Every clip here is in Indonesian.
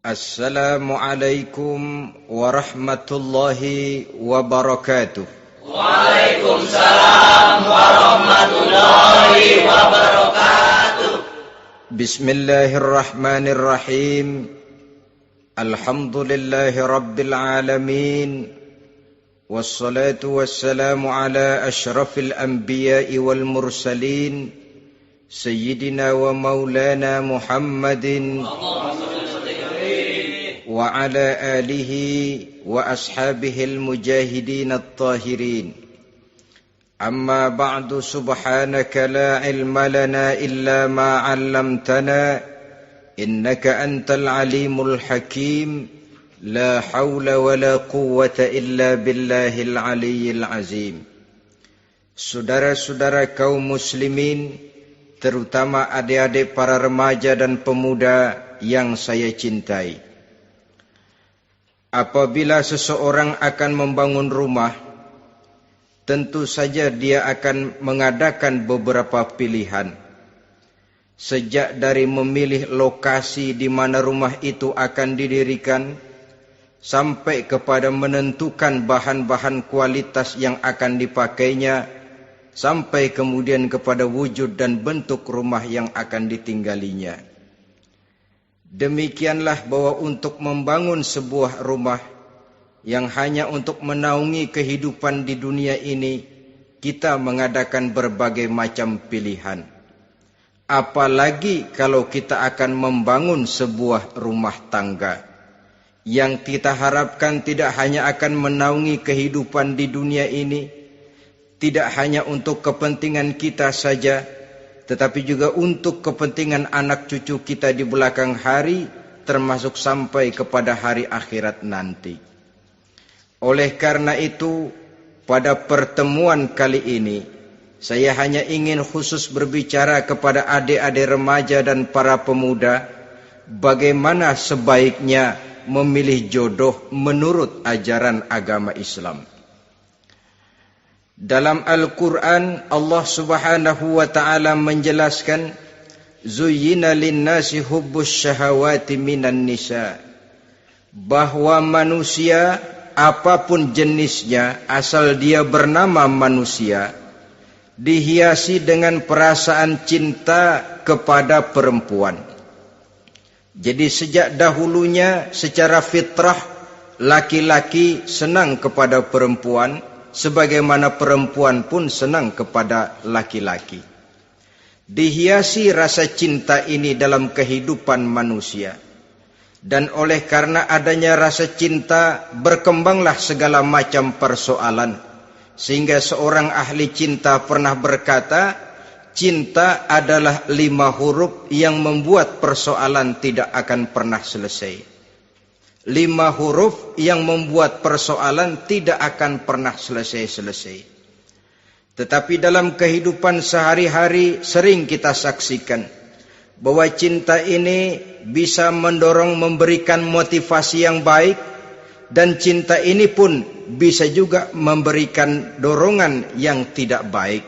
Assalamualaikum warahmatullahi wabarakatuh. Waalaikumsalam warahmatullahi wabarakatuh. Bismillahirrahmanirrahim. Alhamdulillahi rabbil alamin. Wassalatu wassalamu ala ashrafil anbiya'i wal mursalin. Sayyidina wa maulana Muhammadin wa ala alihi wa ashabihil mujahidin at-tahirin. Amma ba'du, subhanaka la ilma lana illa ma 'allamtana innaka antal alimul hakim. La haula wa la quwwata illa billahil aliyyil azim. Saudara-saudara kaum muslimin, terutama adik-adik para remaja dan pemuda yang saya cintai. Apabila seseorang akan membangun rumah, tentu saja dia akan mengadakan beberapa pilihan. Sejak dari memilih lokasi di mana rumah itu akan didirikan, sampai kepada menentukan bahan-bahan kualitas yang akan dipakainya, sampai kemudian kepada wujud dan bentuk rumah yang akan ditinggalinya. Demikianlah bahwa untuk membangun sebuah rumah yang hanya untuk menaungi kehidupan di dunia ini, kita mengadakan berbagai macam pilihan. Apalagi kalau kita akan membangun sebuah rumah tangga yang kita harapkan tidak hanya akan menaungi kehidupan di dunia ini, tidak hanya untuk kepentingan kita saja, tetapi juga untuk kepentingan anak cucu kita di belakang hari, termasuk sampai kepada hari akhirat nanti. Oleh karena itu, pada pertemuan kali ini, saya hanya ingin khusus berbicara kepada adik-adik remaja dan para pemuda, bagaimana sebaiknya memilih jodoh menurut ajaran agama Islam. Dalam Al-Quran, Allah subhanahu wa ta'ala menjelaskan, Zuyyina linnasi hubbus syahawati minan nisa. Bahwa manusia, apapun jenisnya, asal dia bernama manusia, dihiasi dengan perasaan cinta kepada perempuan. Jadi sejak dahulunya secara fitrah, laki-laki senang kepada perempuan, sebagaimana perempuan pun senang kepada laki-laki. Dihiasi rasa cinta ini dalam kehidupan manusia. Dan oleh karena adanya rasa cinta, berkembanglah segala macam persoalan. Sehingga seorang ahli cinta pernah berkata, cinta adalah 5 huruf yang membuat persoalan tidak akan pernah selesai. 5 huruf yang membuat persoalan tidak akan pernah selesai-selesai. Tetapi dalam kehidupan sehari-hari sering kita saksikan bahwa cinta ini bisa mendorong, memberikan motivasi yang baik, dan cinta ini pun bisa juga memberikan dorongan yang tidak baik.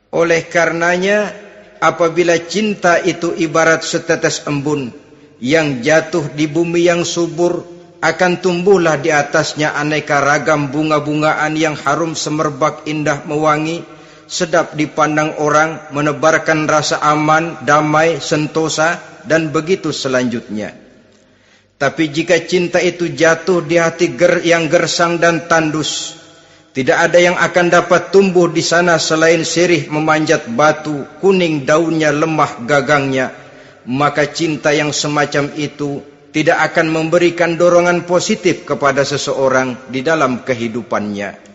Oleh karenanya, apabila cinta itu ibarat setetes embun yang jatuh di bumi yang subur, akan tumbuhlah di atasnya aneka ragam bunga-bungaan yang harum semerbak, indah mewangi, sedap dipandang orang, menebarkan rasa aman, damai, sentosa, dan begitu selanjutnya. Tapi jika cinta itu jatuh di hati yang gersang dan tandus, tidak ada yang akan dapat tumbuh di sana selain sirih memanjat batu, kuning daunnya, lemah gagangnya. Maka cinta yang semacam itu tidak akan memberikan dorongan positif kepada seseorang di dalam kehidupannya.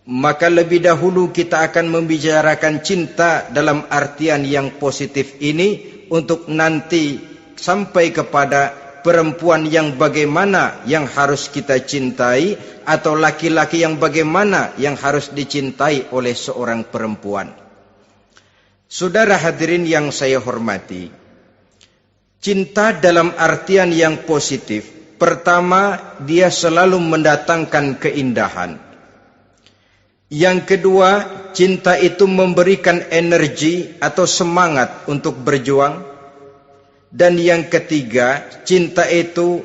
Maka lebih dahulu kita akan membicarakan cinta dalam artian yang positif ini, untuk nanti sampai kepada perempuan yang bagaimana yang harus kita cintai, atau laki-laki yang bagaimana yang harus dicintai oleh seorang perempuan. Saudara hadirin yang saya hormati, cinta dalam artian yang positif, pertama, dia selalu mendatangkan keindahan. Yang kedua, cinta itu memberikan energi atau semangat untuk berjuang. Dan yang ketiga, cinta itu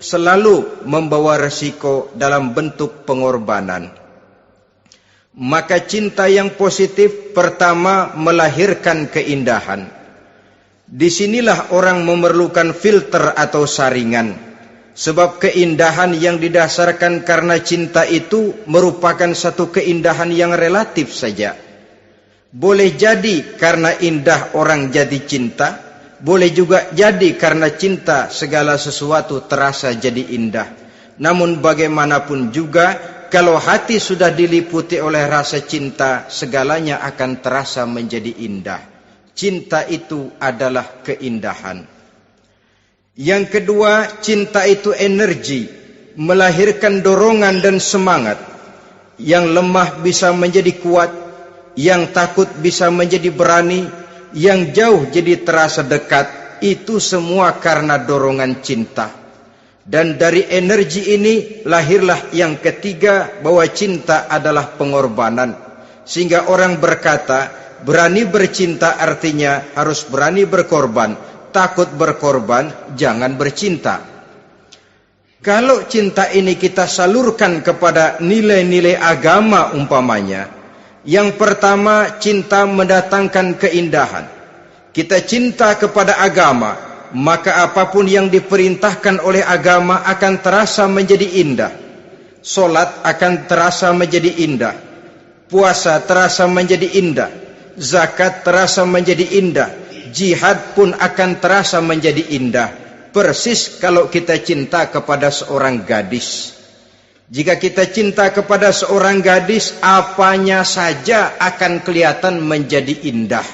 selalu membawa resiko dalam bentuk pengorbanan. Maka cinta yang positif pertama melahirkan keindahan. Disinilah orang memerlukan filter atau saringan. Sebab keindahan yang didasarkan karena cinta itu merupakan satu keindahan yang relatif saja. Boleh jadi karena indah orang jadi cinta, boleh juga jadi karena cinta segala sesuatu terasa jadi indah. Namun bagaimanapun juga, kalau hati sudah diliputi oleh rasa cinta, segalanya akan terasa menjadi indah. Cinta itu adalah keindahan. Yang kedua, cinta itu energi, melahirkan dorongan dan semangat. Yang lemah bisa menjadi kuat, yang takut bisa menjadi berani, yang jauh jadi terasa dekat. Itu semua karena dorongan cinta. Dan dari energi ini lahirlah yang ketiga, bahwa cinta adalah pengorbanan. Sehingga orang berkata, berani bercinta artinya harus berani berkorban. Takut berkorban, jangan bercinta. Kalau cinta ini kita salurkan kepada nilai-nilai agama umpamanya, yang pertama, cinta mendatangkan keindahan. Kita cinta kepada agama, maka apapun yang diperintahkan oleh agama akan terasa menjadi indah. Solat akan terasa menjadi indah, puasa terasa menjadi indah, zakat terasa menjadi indah, jihad pun akan terasa menjadi indah. Persis kalau kita cinta kepada seorang gadis. Jika kita cinta kepada seorang gadis, apanya saja akan kelihatan menjadi indah.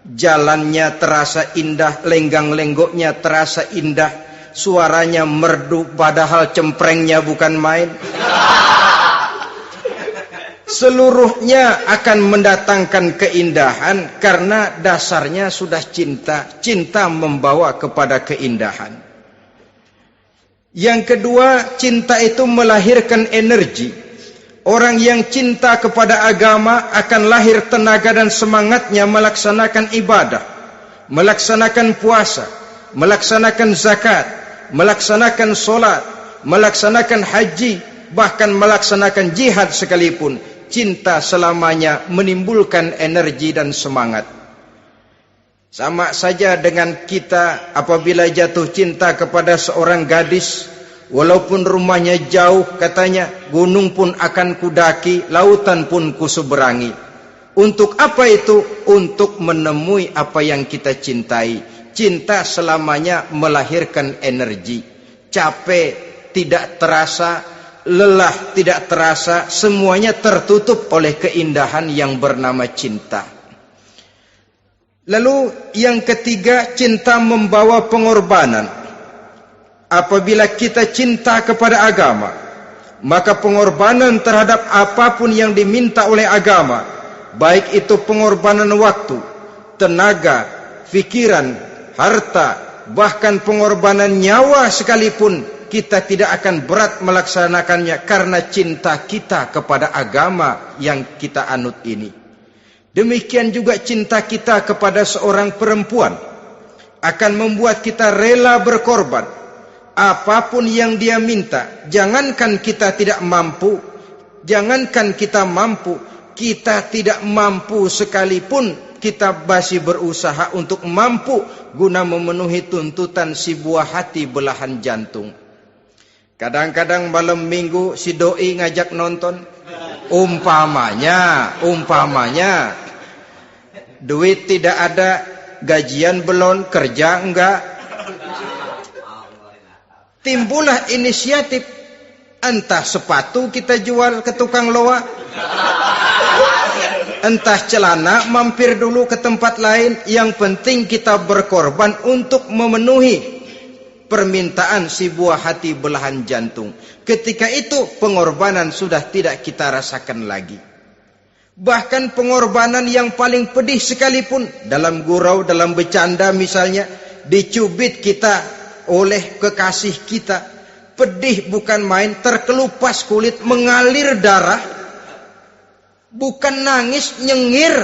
Jalannya terasa indah, lenggang-lenggoknya terasa indah, suaranya merdu padahal cemprengnya bukan main. Seluruhnya akan mendatangkan keindahan karena dasarnya sudah cinta. Cinta membawa kepada keindahan. Yang kedua, cinta itu melahirkan energi. Orang yang cinta kepada agama akan lahir tenaga dan semangatnya melaksanakan ibadah, melaksanakan puasa, melaksanakan zakat, melaksanakan solat, melaksanakan haji, bahkan melaksanakan jihad sekalipun. Cinta selamanya menimbulkan energi dan semangat. Sama saja dengan kita apabila jatuh cinta kepada seorang gadis, walaupun rumahnya jauh, katanya, gunung pun akan kudaki, lautan pun kuseberangi. Untuk apa itu? Untuk menemui apa yang kita cintai. Cinta selamanya melahirkan energi. Capek tidak terasa, lelah tidak terasa, semuanya tertutup oleh keindahan yang bernama cinta. Lalu yang ketiga, cinta membawa pengorbanan. Apabila kita cinta kepada agama, maka pengorbanan terhadap apapun yang diminta oleh agama, baik itu pengorbanan waktu, tenaga, pikiran, harta, bahkan pengorbanan nyawa sekalipun, kita tidak akan berat melaksanakannya karena cinta kita kepada agama yang kita anut ini. Demikian juga cinta kita kepada seorang perempuan akan membuat kita rela berkorban. Apapun yang dia minta, jangankan kita tidak mampu, jangankan kita mampu, kita tidak mampu sekalipun, kita masih berusaha untuk mampu guna memenuhi tuntutan si buah hati belahan jantung. Kadang-kadang malam minggu si doi ngajak nonton. Umpamanya duit tidak ada, gajian belum, kerja enggak. Timbullah inisiatif, entah sepatu kita jual ke tukang loa, entah celana mampir dulu ke tempat lain. Yang penting kita berkorban untuk memenuhi permintaan si buah hati belahan jantung. Ketika itu pengorbanan sudah tidak kita rasakan lagi. Bahkan pengorbanan yang paling pedih sekalipun, dalam gurau, dalam bercanda misalnya, dicubit kita oleh kekasih kita, pedih bukan main, terkelupas kulit, mengalir darah, bukan nangis, nyengir.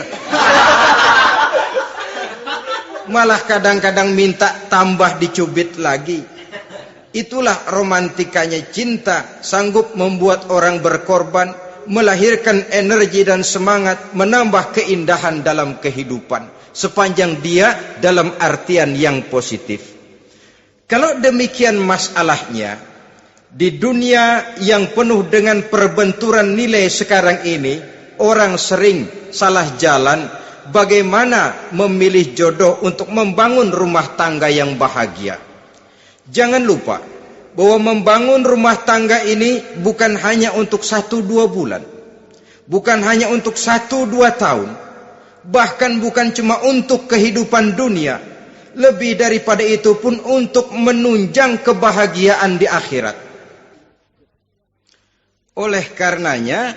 malah kadang-kadang minta tambah dicubit lagi. Itulah romantikanya cinta, sanggup membuat orang berkorban, melahirkan energi dan semangat, menambah keindahan dalam kehidupan, sepanjang dia dalam artian yang positif. Kalau demikian masalahnya, di dunia yang penuh dengan perbenturan nilai sekarang ini, orang sering salah jalan bagaimana memilih jodoh untuk membangun rumah tangga yang bahagia. Jangan lupa bahwa membangun rumah tangga ini bukan hanya untuk 1-2 bulan, bukan hanya untuk 1-2 tahun, bahkan bukan cuma untuk kehidupan dunia, lebih daripada itu pun untuk menunjang kebahagiaan di akhirat. Oleh karenanya,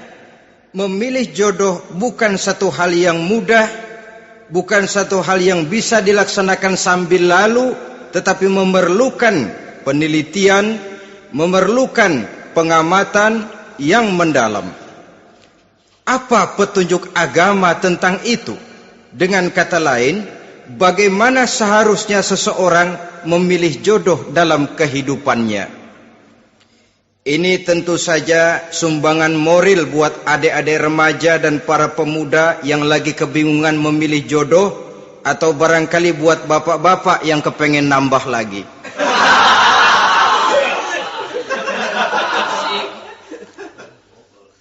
memilih jodoh bukan satu hal yang mudah, bukan satu hal yang bisa dilaksanakan sambil lalu, tetapi memerlukan penelitian, memerlukan pengamatan yang mendalam. Apa petunjuk agama tentang itu? Dengan kata lain, bagaimana seharusnya seseorang memilih jodoh dalam kehidupannya? Ini tentu saja sumbangan moral buat adik-adik remaja dan para pemuda yang lagi kebingungan memilih jodoh, atau barangkali buat bapak-bapak yang kepengen nambah lagi.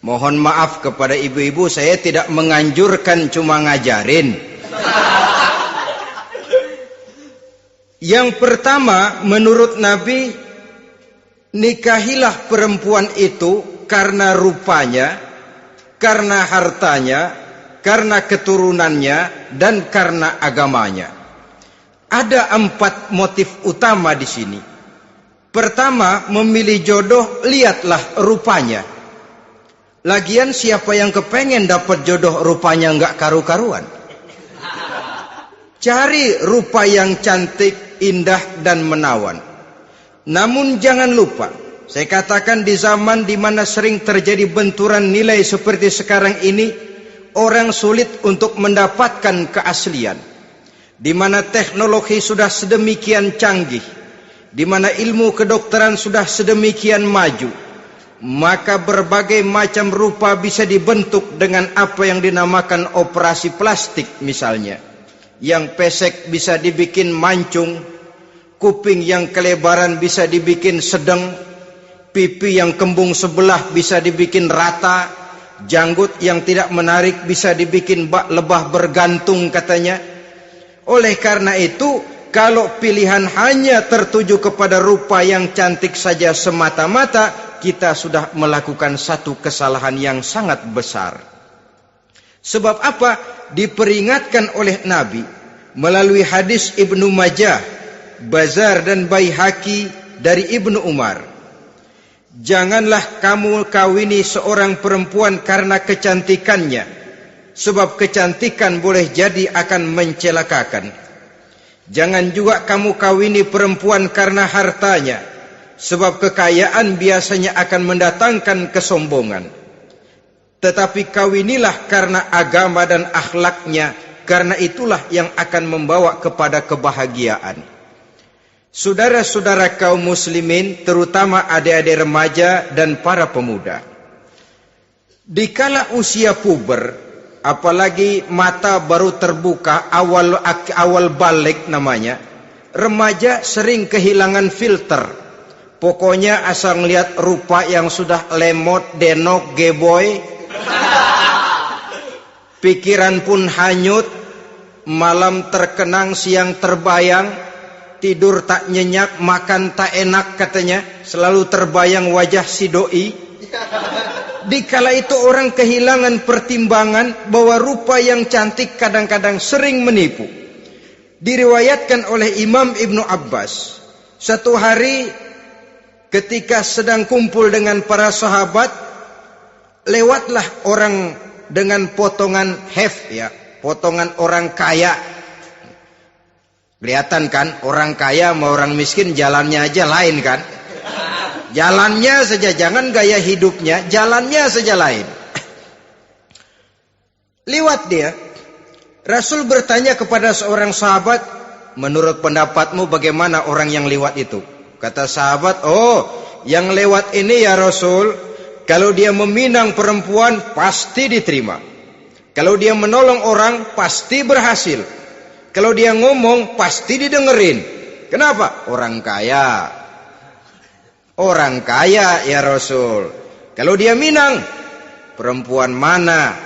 Mohon maaf kepada ibu-ibu, saya tidak menganjurkan, cuma ngajarin. Yang pertama, menurut Nabi, nikahilah perempuan itu karena rupanya, karena hartanya, karena keturunannya, dan karena agamanya. Ada 4 motif utama di sini. Pertama, memilih jodoh, lihatlah rupanya. Lagian siapa yang kepengen dapat jodoh rupanya enggak karu-karuan? Cari rupa yang cantik, indah, dan menawan. Namun jangan lupa, saya katakan di zaman di mana sering terjadi benturan nilai seperti sekarang ini, orang sulit untuk mendapatkan keaslian. Di mana teknologi sudah sedemikian canggih, di mana ilmu kedokteran sudah sedemikian maju, maka berbagai macam rupa bisa dibentuk dengan apa yang dinamakan operasi plastik misalnya. Yang pesek bisa dibikin mancung, kuping yang kelebaran bisa dibikin sedang, pipi yang kembung sebelah bisa dibikin rata, janggut yang tidak menarik bisa dibikin lebah bergantung katanya. Oleh karena itu, kalau pilihan hanya tertuju kepada rupa yang cantik saja semata-mata, kita sudah melakukan satu kesalahan yang sangat besar. Sebab apa? Diperingatkan oleh Nabi melalui hadis Ibnu Majah, Bazar dan Baihaqi dari Ibnu Umar. Janganlah kamu kawini seorang perempuan karena kecantikannya, sebab kecantikan boleh jadi akan mencelakakan. Jangan juga kamu kawini perempuan karena hartanya, sebab kekayaan biasanya akan mendatangkan kesombongan. Tetapi kawinilah karena agama dan akhlaknya, karena itulah yang akan membawa kepada kebahagiaan. Saudara-saudara kaum muslimin, terutama adik-adik remaja dan para pemuda, dikala usia puber, apalagi mata baru terbuka, awal balik namanya, remaja sering kehilangan filter. Pokoknya asal ngelihat rupa yang sudah lemot, denok, geboy, pikiran pun hanyut, malam terkenang, siang terbayang, tidur tak nyenyak, makan tak enak katanya, selalu terbayang wajah si doi. Dikala itu orang kehilangan pertimbangan bahwa rupa yang cantik kadang-kadang sering menipu. Diriwayatkan oleh Imam Ibnu Abbas, satu hari ketika sedang kumpul dengan para sahabat, lewatlah orang dengan potongan potongan orang kaya. Kelihatan kan, orang kaya sama orang miskin jalannya aja lain kan. Jalannya saja, jangan gaya hidupnya, jalannya saja lain. Liwat dia. Rasul bertanya kepada seorang sahabat, menurut pendapatmu bagaimana orang yang lewat itu? Kata sahabat, yang lewat ini ya Rasul, kalau dia meminang perempuan pasti diterima. Kalau dia menolong orang pasti berhasil. Kalau dia ngomong pasti didengerin. Kenapa? Orang kaya. Orang kaya ya Rasul. Kalau dia minang, perempuan mana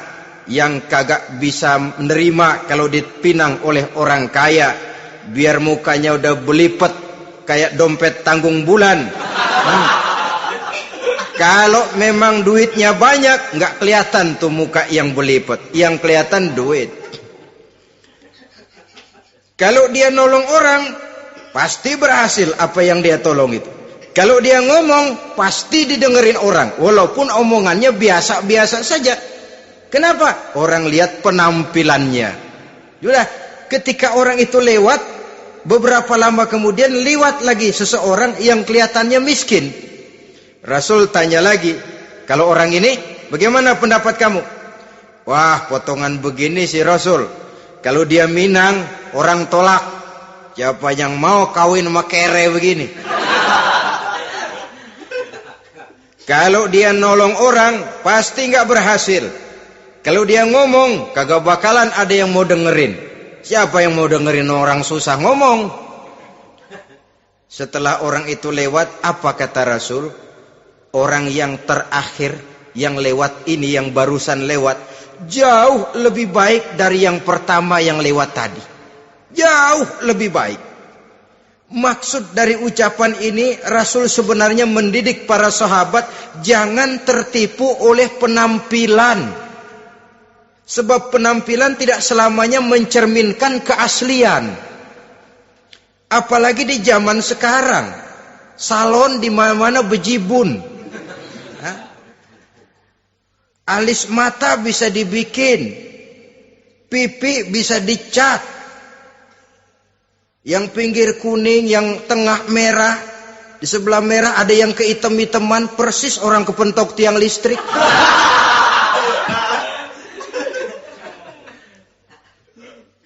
yang kagak bisa menerima kalau dipinang oleh orang kaya? Biar mukanya udah belipet kayak dompet tanggung bulan. Kalau memang duitnya banyak, nggak kelihatan tuh muka yang belipet. Yang kelihatan duit. Kalau dia nolong orang, pasti berhasil apa yang dia tolong itu. Kalau dia ngomong, pasti didengerin orang. Walaupun omongannya biasa-biasa saja. Kenapa? Orang lihat penampilannya. Sudah, ketika orang itu lewat, beberapa lama kemudian lewat lagi seseorang yang kelihatannya miskin. Rasul tanya lagi, kalau orang ini, bagaimana pendapat kamu? Wah, potongan begini sih Rasul. Kalau dia minang, orang tolak. Siapa yang mau kawin sama kere begini? Kalau dia nolong orang, pasti nggak berhasil. Kalau dia ngomong, kagak bakalan ada yang mau dengerin. Siapa yang mau dengerin orang susah ngomong? Setelah orang itu lewat, apa kata Rasul? Orang yang terakhir, yang lewat ini, yang barusan lewat, jauh lebih baik dari yang pertama yang lewat tadi. Jauh lebih baik. Maksud dari ucapan ini, Rasul sebenarnya mendidik para sahabat jangan tertipu oleh penampilan. Sebab penampilan tidak selamanya mencerminkan keaslian. Apalagi di zaman sekarang, salon di mana-mana bejibun. Alis mata bisa dibikin, pipi bisa dicat. Yang pinggir kuning, yang tengah merah, di sebelah merah ada yang kehitam-hitaman, persis orang kepentok tiang listrik.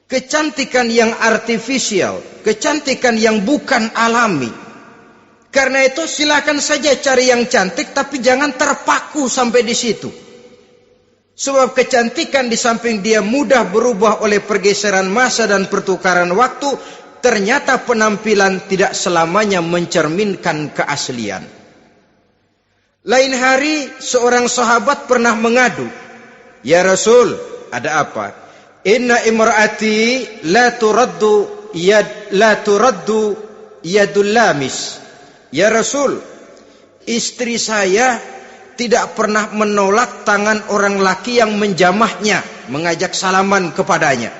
Kecantikan yang artifisial, kecantikan yang bukan alami. Karena itu silakan saja cari yang cantik, tapi jangan terpaku sampai di situ. Sebab kecantikan di samping dia mudah berubah oleh pergeseran masa dan pertukaran waktu, ternyata penampilan tidak selamanya mencerminkan keaslian. Lain hari seorang sahabat pernah mengadu, "Ya Rasul, ada apa? Inna imraati la turaddu yadul lamis." Ya Rasul, istri saya tidak pernah menolak tangan orang laki yang menjamahnya, mengajak salaman kepadanya.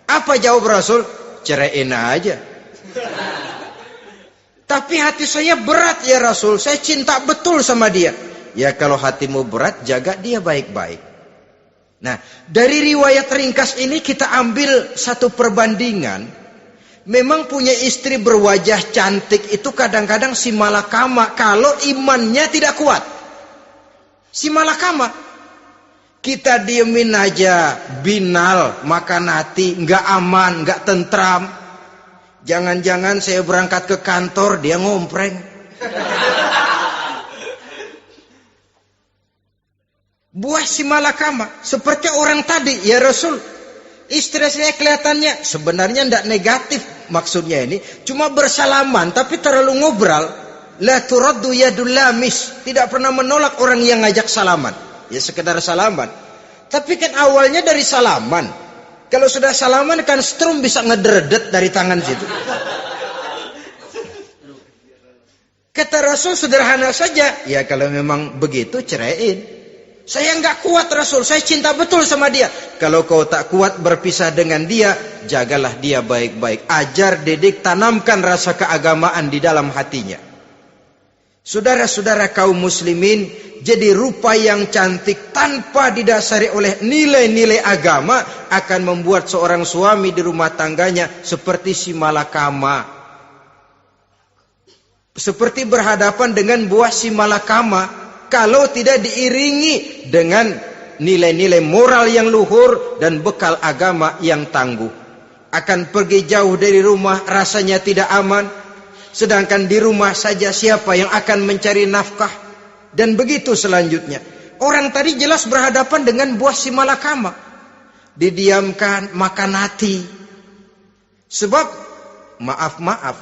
Apa jawab Rasul? Ceraiin aja. Tapi hati saya berat ya Rasul, saya cinta betul sama dia. Ya kalau hatimu berat, jaga dia baik-baik. Nah, dari riwayat ringkas ini kita ambil satu perbandingan. Memang punya istri berwajah cantik itu kadang-kadang si malakama kalau imannya tidak kuat. Si malakama. Kita diemin aja, binal, makan hati, nggak aman, nggak tentram. Jangan-jangan saya berangkat ke kantor, dia ngompreng. Buah si malakama, seperti orang tadi, ya Rasul. Istri saya kelihatannya, sebenarnya nggak negatif maksudnya ini, cuma bersalaman, tapi terlalu ngobrol. La turaddu yadul lamis, tidak pernah menolak orang yang ngajak salaman. Ya sekedar salaman. Tapi kan awalnya dari salaman. Kalau sudah salaman kan strum bisa ngederdet dari tangan situ. Kata Rasul sederhana saja. Ya kalau memang begitu ceraiin. Saya nggak kuat Rasul. Saya cinta betul sama dia. Kalau kau tak kuat berpisah dengan dia, jagalah dia baik-baik. Ajar, didik, tanamkan rasa keagamaan di dalam hatinya. Saudara-saudara kaum muslimin, jadi rupa yang cantik tanpa didasari oleh nilai-nilai agama akan membuat seorang suami di rumah tangganya seperti si malakama. Seperti berhadapan dengan buah si malakama kalau tidak diiringi dengan nilai-nilai moral yang luhur dan bekal agama yang tangguh. akan pergi jauh dari rumah rasanya tidak aman. Sedangkan di rumah saja siapa yang akan mencari nafkah? Dan begitu selanjutnya. Orang tadi jelas berhadapan dengan buah si malakama. Didiamkan, makan hati. Sebab, maaf,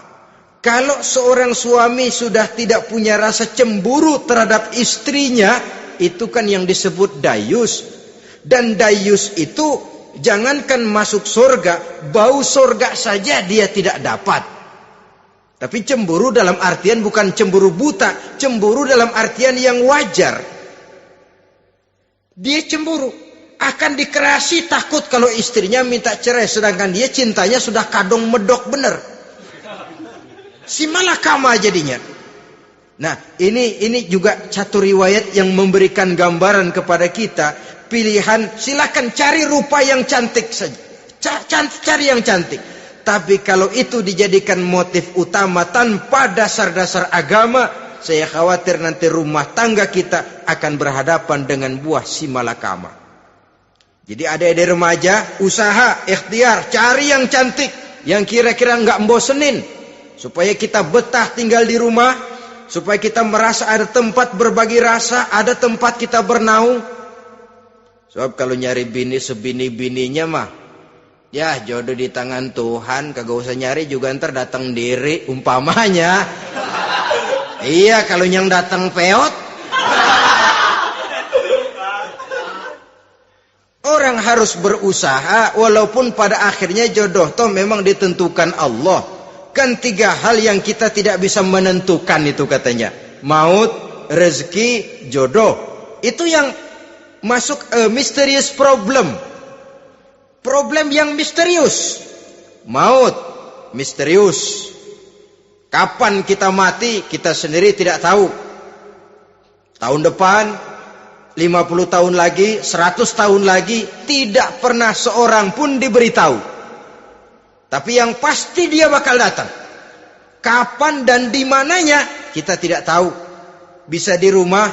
kalau seorang suami sudah tidak punya rasa cemburu terhadap istrinya, itu kan yang disebut dayus. Dan dayus itu, jangankan masuk surga, bau surga saja dia tidak dapat. Tapi cemburu dalam artian bukan cemburu buta, cemburu dalam artian yang wajar. Dia cemburu, akan dikerasi takut kalau istrinya minta cerai, sedangkan dia cintanya sudah kadung medok bener. Si malakama jadinya. Nah, ini juga satu riwayat yang memberikan gambaran kepada kita. Pilihan, silakan cari rupa yang cantik saja. Cari yang cantik. Tapi kalau itu dijadikan motif utama tanpa dasar-dasar agama, saya khawatir nanti rumah tangga kita akan berhadapan dengan buah si malakama. Jadi adik-adik remaja, usaha, ikhtiar, cari yang cantik, yang kira-kira nggak membosenin, supaya kita betah tinggal di rumah, supaya kita merasa ada tempat berbagi rasa, ada tempat kita bernaung. Sebab kalau nyari bini sebini-bininya mah, ya jodoh di tangan Tuhan, kagak usah nyari juga ntar datang diri umpamanya. Iya, kalau yang datang peot. Orang harus berusaha, walaupun pada akhirnya jodoh toh memang ditentukan Allah. Kan 3 hal yang kita tidak bisa menentukan itu katanya. Maut, rezeki, jodoh. Itu yang masuk mysterious problem. Problem yang misterius. Maut, misterius. Kapan kita mati, kita sendiri tidak tahu. Tahun depan, 50 tahun lagi, 100 tahun lagi, tidak pernah seorang pun diberitahu. Tapi yang pasti dia bakal datang. Kapan dan di mananya, kita tidak tahu. Bisa di rumah,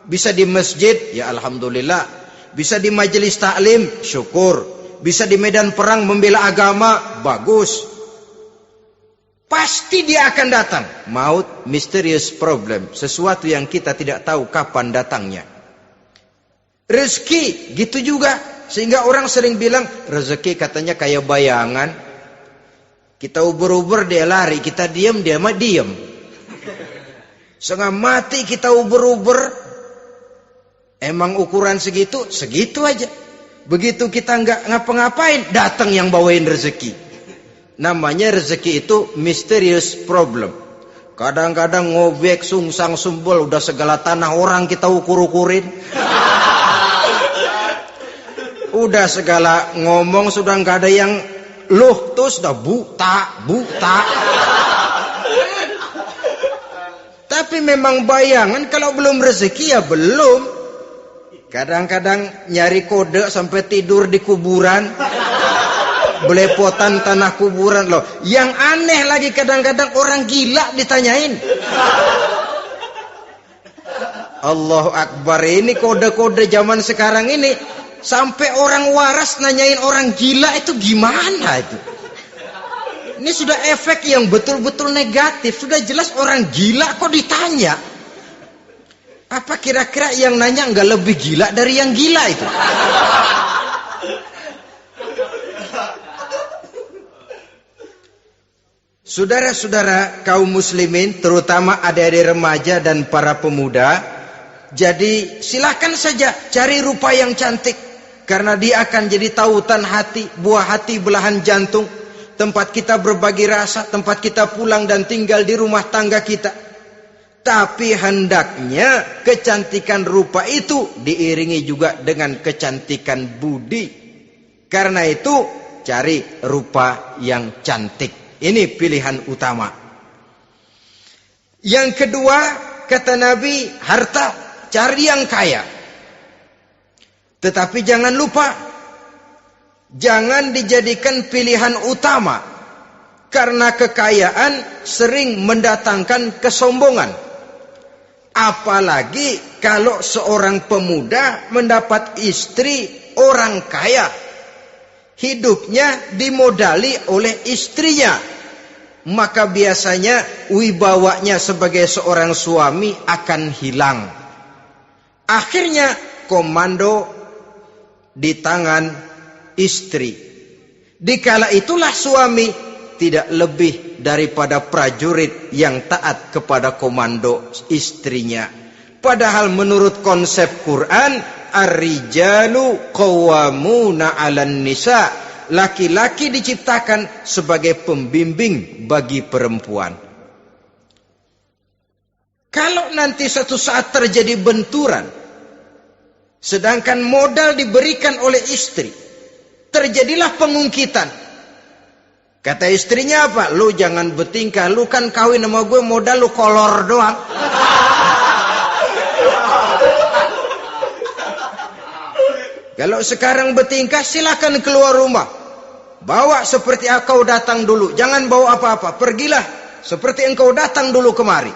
bisa di masjid, ya alhamdulillah. Bisa di majelis taklim, syukur. Bisa di medan perang membela agama, bagus. Pasti dia akan datang. Maut, mysterious problem. Sesuatu yang kita tidak tahu kapan datangnya. Rezeki, gitu juga. Sehingga orang sering bilang, rezeki katanya kayak bayangan. Kita uber-uber, dia lari. Kita diam, dia mah diam. Setengah mati kita uber-uber. Emang ukuran segitu? Segitu aja. Begitu kita nggak ngapa-ngapain, datang yang bawain rezeki. Namanya rezeki itu mysterious problem. Kadang-kadang ngobek, sungsang, sumbul, udah segala tanah orang kita ukur-ukurin. Udah segala ngomong sudah nggak ada yang loh, tuh sudah buta. Tapi memang bayangan, kalau belum rezeki ya belum. Kadang-kadang nyari kode sampai tidur di kuburan. Belepotan tanah kuburan loh. Yang aneh lagi kadang-kadang orang gila ditanyain. Allahu Akbar, ini kode-kode zaman sekarang ini. Sampai orang waras nanyain orang gila itu gimana itu. Ini sudah efek yang betul-betul negatif. Sudah jelas orang gila kok ditanya. Apa kira-kira yang nanya nggak lebih gila dari yang gila itu? Saudara-saudara kaum muslimin, terutama adik-adik remaja dan para pemuda, jadi silakan saja cari rupa yang cantik, karena dia akan jadi tautan hati, buah hati belahan jantung, tempat kita berbagi rasa, tempat kita pulang dan tinggal di rumah tangga kita. Tapi hendaknya kecantikan rupa itu diiringi juga dengan kecantikan budi. Karena itu cari rupa yang cantik. Ini pilihan utama. Yang kedua, kata Nabi, harta, cari yang kaya. Tetapi jangan lupa, jangan dijadikan pilihan utama. Karena kekayaan sering mendatangkan kesombongan. Apalagi kalau seorang pemuda mendapat istri orang kaya. hidupnya dimodali oleh istrinya, maka biasanya wibawanya sebagai seorang suami akan hilang. Akhirnya komando di tangan istri. Dikala itulah suami tidak lebih daripada prajurit yang taat kepada komando istrinya. Padahal menurut konsep Quran, ar-rijalu qawwamuna 'alan nisa, laki-laki diciptakan sebagai pembimbing bagi perempuan. Kalau nanti suatu saat terjadi benturan, sedangkan modal diberikan oleh istri, terjadilah pengungkitan. Kata istrinya apa? Lu jangan bertingkah, lu kan kawin sama gue, modal lu kolor doang. Kalau sekarang bertingkah, silakan keluar rumah. Bawa seperti engkau datang dulu. Jangan bawa apa-apa. Pergilah seperti engkau datang dulu kemari.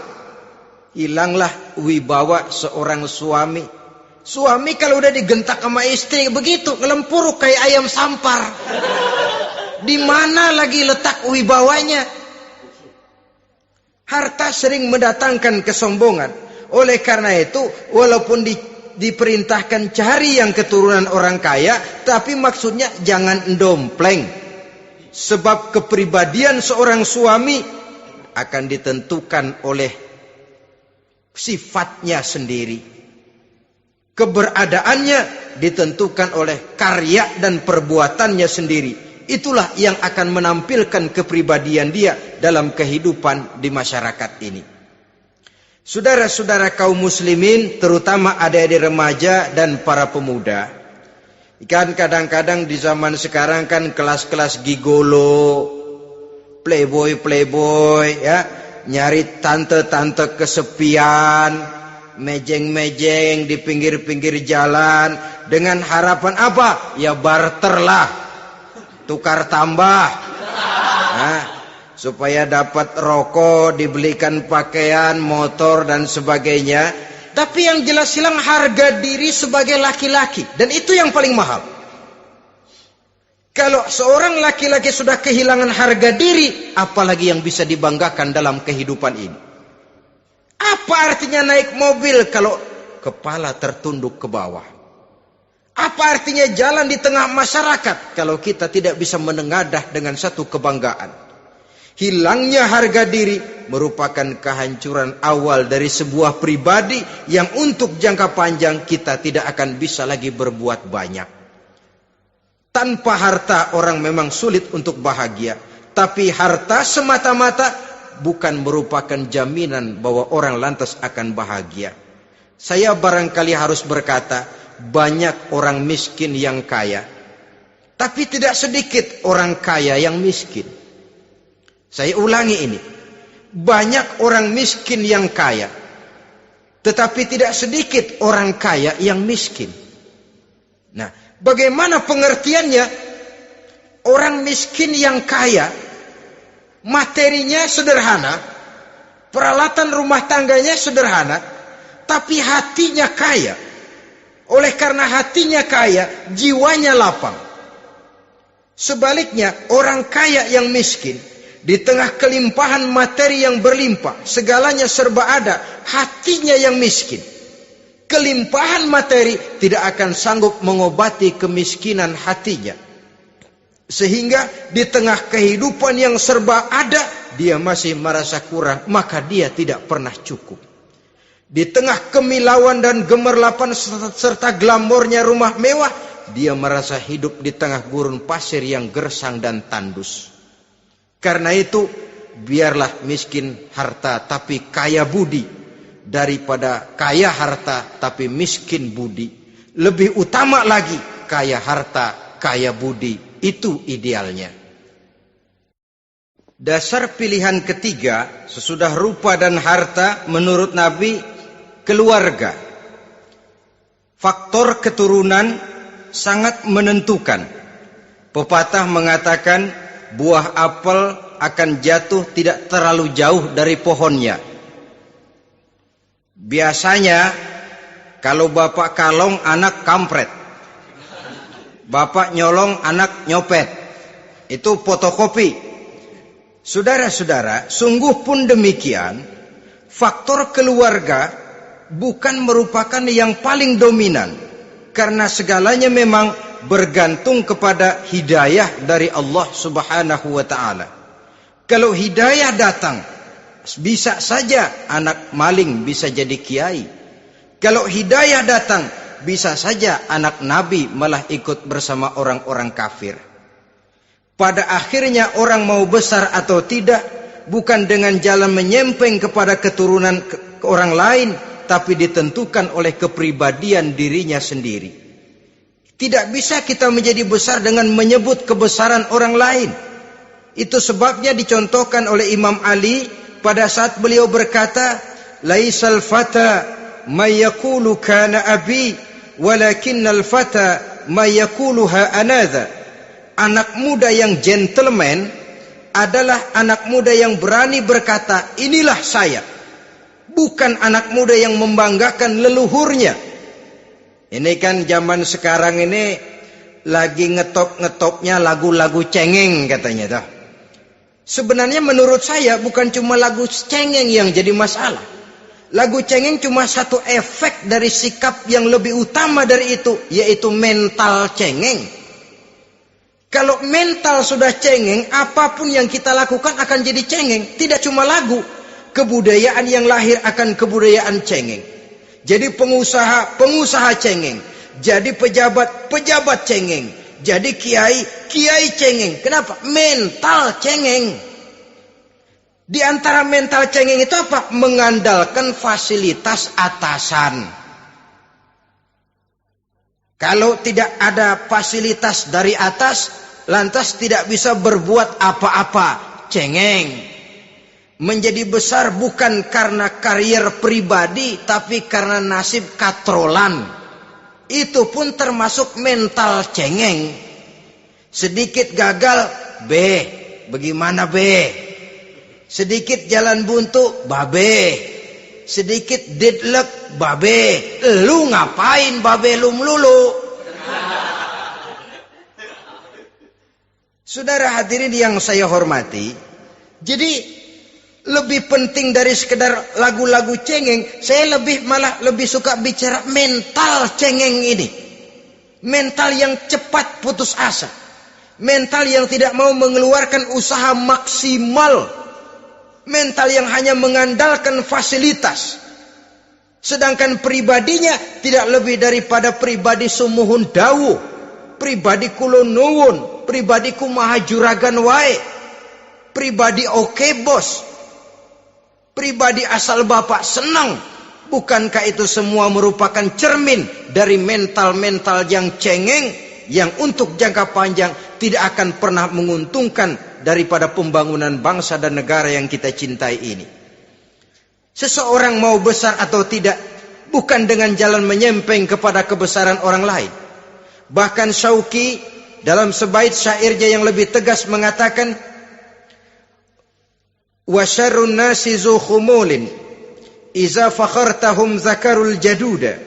Hilanglah wibawa seorang suami. Suami kalau udah digentak sama istri begitu, ngelempuruk kayak ayam sampar. Di mana lagi letak wibawanya? Harta sering mendatangkan kesombongan. Oleh karena itu, walaupun diperintahkan cari yang keturunan orang kaya, tapi maksudnya jangan dompleng. Sebab kepribadian seorang suami akan ditentukan oleh sifatnya sendiri. Keberadaannya ditentukan oleh karya dan perbuatannya sendiri. Itulah yang akan menampilkan kepribadian dia dalam kehidupan di masyarakat ini. Saudara-saudara kaum muslimin, terutama adik-adik remaja dan para pemuda, kan kadang-kadang di zaman sekarang kan kelas-kelas gigolo, playboy ya, nyari tante-tante kesepian, mejeng-mejeng di pinggir-pinggir jalan dengan harapan apa? Ya barter lah, tukar tambah. Nah, supaya dapat rokok, dibelikan pakaian, motor dan sebagainya. Tapi yang jelas hilang harga diri sebagai laki-laki, dan itu yang paling mahal. Kalau seorang laki-laki sudah kehilangan harga diri, apalagi yang bisa dibanggakan dalam kehidupan ini? Apa artinya naik mobil kalau kepala tertunduk ke bawah? Apa artinya jalan di tengah masyarakat kalau kita tidak bisa menengadah dengan satu kebanggaan? Hilangnya harga diri merupakan kehancuran awal dari sebuah pribadi yang untuk jangka panjang kita tidak akan bisa lagi berbuat banyak. Tanpa harta orang memang sulit untuk bahagia, tapi harta semata-mata bukan merupakan jaminan bahwa orang lantas akan bahagia. Saya barangkali harus berkata, banyak orang miskin yang kaya, tapi tidak sedikit orang kaya yang miskin. Saya ulangi ini. Banyak orang miskin yang kaya, tetapi tidak sedikit orang kaya yang miskin. Nah, bagaimana pengertiannya? Orang miskin yang kaya, materinya sederhana, peralatan rumah tangganya sederhana, tapi hatinya kaya. Oleh karena hatinya kaya, jiwanya lapang. Sebaliknya, orang kaya yang miskin, di tengah kelimpahan materi yang berlimpah, segalanya serba ada, hatinya yang miskin. Kelimpahan materi tidak akan sanggup mengobati kemiskinan hatinya. Sehingga di tengah kehidupan yang serba ada, dia masih merasa kurang, maka dia tidak pernah cukup. Di tengah kemilauan dan gemerlapan serta glamornya rumah mewah, dia merasa hidup di tengah gurun pasir yang gersang dan tandus. Karena itu, biarlah miskin harta tapi kaya budi, daripada kaya harta tapi miskin budi. Lebih utama lagi kaya harta, kaya budi. Itu idealnya. Dasar pilihan ketiga sesudah rupa dan harta menurut Nabi, keluarga. Faktor keturunan sangat menentukan. Pepatah mengatakan, buah apel akan jatuh tidak terlalu jauh dari pohonnya. Biasanya kalau bapak kalong, anak kampret. Bapak nyolong, anak nyopet. Itu fotokopi. Saudara-saudara, sungguh pun demikian, faktor keluarga bukan merupakan yang paling dominan. Karena segalanya memang bergantung kepada hidayah dari Allah Subhanahu wa ta'ala. Kalau hidayah datang, bisa saja anak maling bisa jadi kiai. Kalau hidayah datang, bisa saja anak Nabi malah ikut bersama orang-orang kafir. Pada akhirnya orang mau besar atau tidak, bukan dengan jalan menyempeng kepada keturunan orang lain, tapi ditentukan oleh kepribadian dirinya sendiri. Tidak bisa kita menjadi besar dengan menyebut kebesaran orang lain. Itu sebabnya dicontohkan oleh Imam Ali pada saat beliau berkata, "Laisal fata may yaqulu kana abi, walakinnal fata may yaquluha anadha." Anak muda yang gentleman adalah anak muda yang berani berkata, "Inilah saya." Bukan anak muda yang membanggakan leluhurnya. Ini kan zaman sekarang ini lagi ngetop-ngetopnya lagu-lagu cengeng katanya dah. Sebenarnya menurut saya bukan cuma lagu cengeng yang jadi masalah. Lagu cengeng cuma satu efek dari sikap yang lebih utama dari itu, yaitu mental cengeng. Kalau mental sudah cengeng, apapun yang kita lakukan akan jadi cengeng. Tidak cuma lagu, kebudayaan yang lahir akan kebudayaan cengeng. Jadi pengusaha cengeng. Jadi pejabat cengeng. Jadi kiai cengeng. Kenapa? Mental cengeng. Di antara mental cengeng itu apa? Mengandalkan fasilitas atasan. Kalau tidak ada fasilitas dari atas, lantas tidak bisa berbuat apa-apa. Cengeng. Menjadi besar bukan karena karier pribadi, tapi karena nasib katrolan. Itu pun termasuk mental cengeng. Sedikit gagal, bagaimana sedikit jalan buntu, sedikit deadlock, lu ngapain lu melulu? Saudara hadirin yang saya hormati, jadi lebih penting dari sekedar lagu-lagu cengeng, saya malah lebih suka bicara mental cengeng ini. Mental yang cepat putus asa. Mental yang tidak mau mengeluarkan usaha maksimal. Mental yang hanya mengandalkan fasilitas. Sedangkan pribadinya tidak lebih daripada pribadi sumuhun dawuh, pribadi kulo nuwun, pribadi kumaha juragan wae, pribadi oke bos, pribadi asal bapak senang. Bukankah itu semua merupakan cermin dari mental-mental yang cengeng, yang untuk jangka panjang tidak akan pernah menguntungkan daripada pembangunan bangsa dan negara yang kita cintai ini. Seseorang mau besar atau tidak, bukan dengan jalan menyempeng kepada kebesaran orang lain. Bahkan Syauqi dalam sebaik syairnya yang lebih tegas mengatakan, wa syarrun nasi zu khumulin iza fakhartahum zakarul jaduda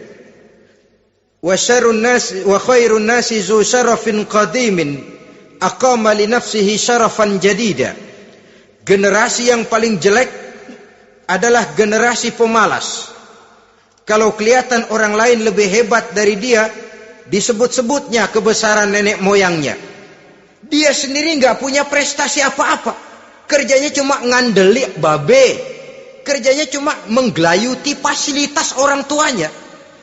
wa syarrun nasi wa khairun nasi zu syarafin qadimin aqama li nafsihi syarafan jadida. Generasi yang paling jelek adalah generasi pemalas. Kalau kelihatan orang lain lebih hebat dari dia, disebut-sebutnya kebesaran nenek moyangnya. Dia sendiri nggak punya prestasi apa-apa. Kerjanya cuma ngandeli babe. Kerjanya cuma menggelayuti fasilitas orang tuanya.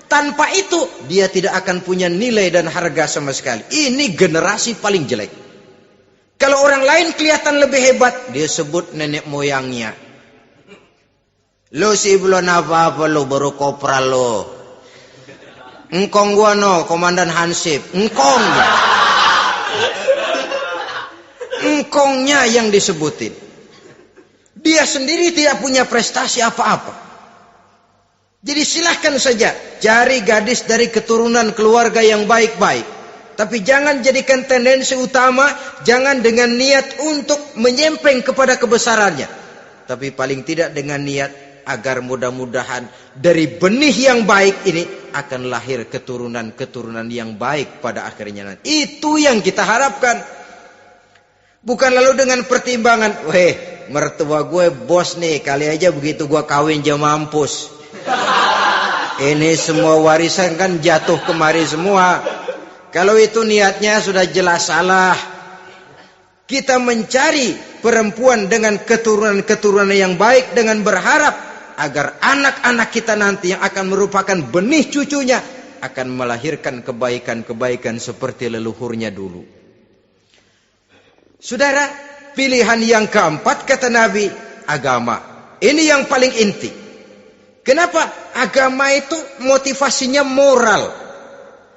Tanpa itu dia tidak akan punya nilai dan harga sama sekali. Ini generasi paling jelek. Kalau orang lain kelihatan lebih hebat, dia sebut nenek moyangnya. Lo sih belum apa-apa lo, baru kopral lo. Engkong gua no, komandan Hansip. Engkongnya. Engkongnya yang disebutin. Dia sendiri tidak punya prestasi apa-apa. Jadi silahkan saja cari gadis dari keturunan keluarga yang baik-baik. Tapi jangan jadikan tendensi utama, jangan dengan niat untuk menyempeng kepada kebesarannya. Tapi paling tidak dengan niat agar mudah-mudahan dari benih yang baik ini akan lahir keturunan-keturunan yang baik pada akhirnya nanti. Itu yang kita harapkan. Bukan lalu dengan pertimbangan, weh, mertua gue bos nih, kali aja begitu gue kawin dia mampus. Ini semua warisan kan jatuh kemari semua. Kalau itu niatnya sudah jelas salah. Kita mencari perempuan dengan keturunan-keturunan yang baik dengan berharap agar anak-anak kita nanti yang akan merupakan benih cucunya akan melahirkan kebaikan-kebaikan seperti leluhurnya dulu. Saudara, pilihan yang keempat kata Nabi, agama. Ini yang paling inti. Kenapa? Agama itu motivasinya moral.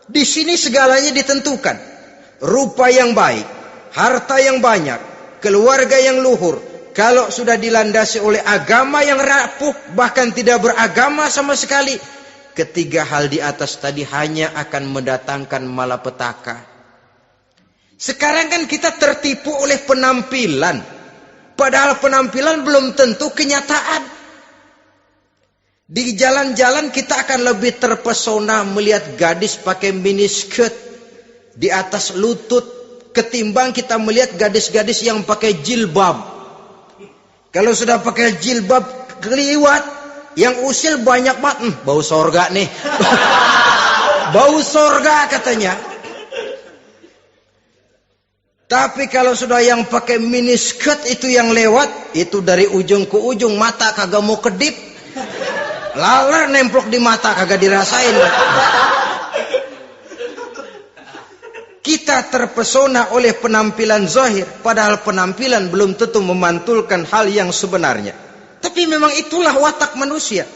Di sini segalanya ditentukan. Rupa yang baik, harta yang banyak, keluarga yang luhur. Kalau sudah dilandasi oleh agama yang rapuh, bahkan tidak beragama sama sekali, ketiga hal di atas tadi hanya akan mendatangkan malapetaka. Sekarang kan kita tertipu oleh penampilan. Padahal penampilan belum tentu kenyataan. Di jalan-jalan kita akan lebih terpesona melihat gadis pakai miniskirt di atas lutut ketimbang kita melihat gadis-gadis yang pakai jilbab. Kalau sudah pakai jilbab keliwat, yang usil banyak banget, bau sorga nih. Bau sorga katanya. Tapi kalau sudah yang pakai miniskirt itu yang lewat, itu dari ujung ke ujung mata kagak mau kedip. Laler nemplok di mata kagak dirasain. Kita terpesona oleh penampilan zahir, padahal penampilan belum tentu memantulkan hal yang sebenarnya. Tapi memang itulah watak manusia.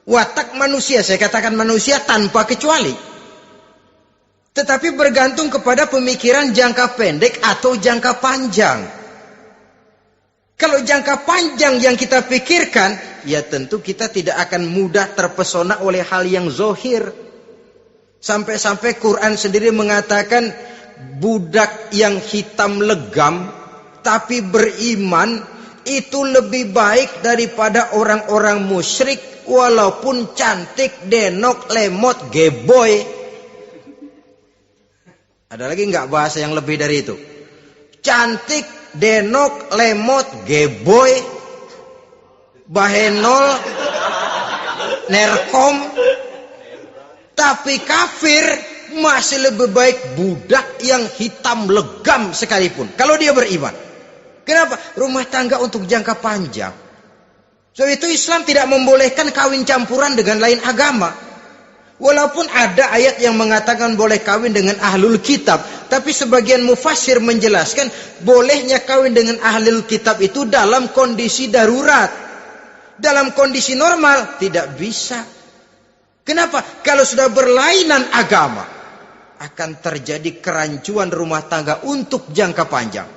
Watak manusia, saya katakan manusia tanpa kecuali. Tetapi bergantung kepada pemikiran jangka pendek atau jangka panjang. Kalau jangka panjang yang kita pikirkan, ya tentu kita tidak akan mudah terpesona oleh hal yang zahir. Sampai-sampai Quran sendiri mengatakan budak yang hitam legam tapi beriman itu lebih baik daripada orang-orang musyrik walaupun cantik, denok, lemot, geboy. Ada lagi nggak bahasa yang lebih dari itu? Cantik, denok, lemot, geboy, bahenol, nerkom. Tapi kafir masih lebih baik budak yang hitam legam sekalipun. Kalau dia beriman. Kenapa? Rumah tangga untuk jangka panjang. So itu Islam tidak membolehkan kawin campuran dengan lain agama. Walaupun ada ayat yang mengatakan boleh kawin dengan ahlul kitab. Tapi sebagian mufassir menjelaskan bolehnya kawin dengan ahlul kitab itu dalam kondisi darurat. Dalam kondisi normal tidak bisa. Kenapa? Kalau sudah berlainan agama, akan terjadi kerancuan rumah tangga untuk jangka panjang.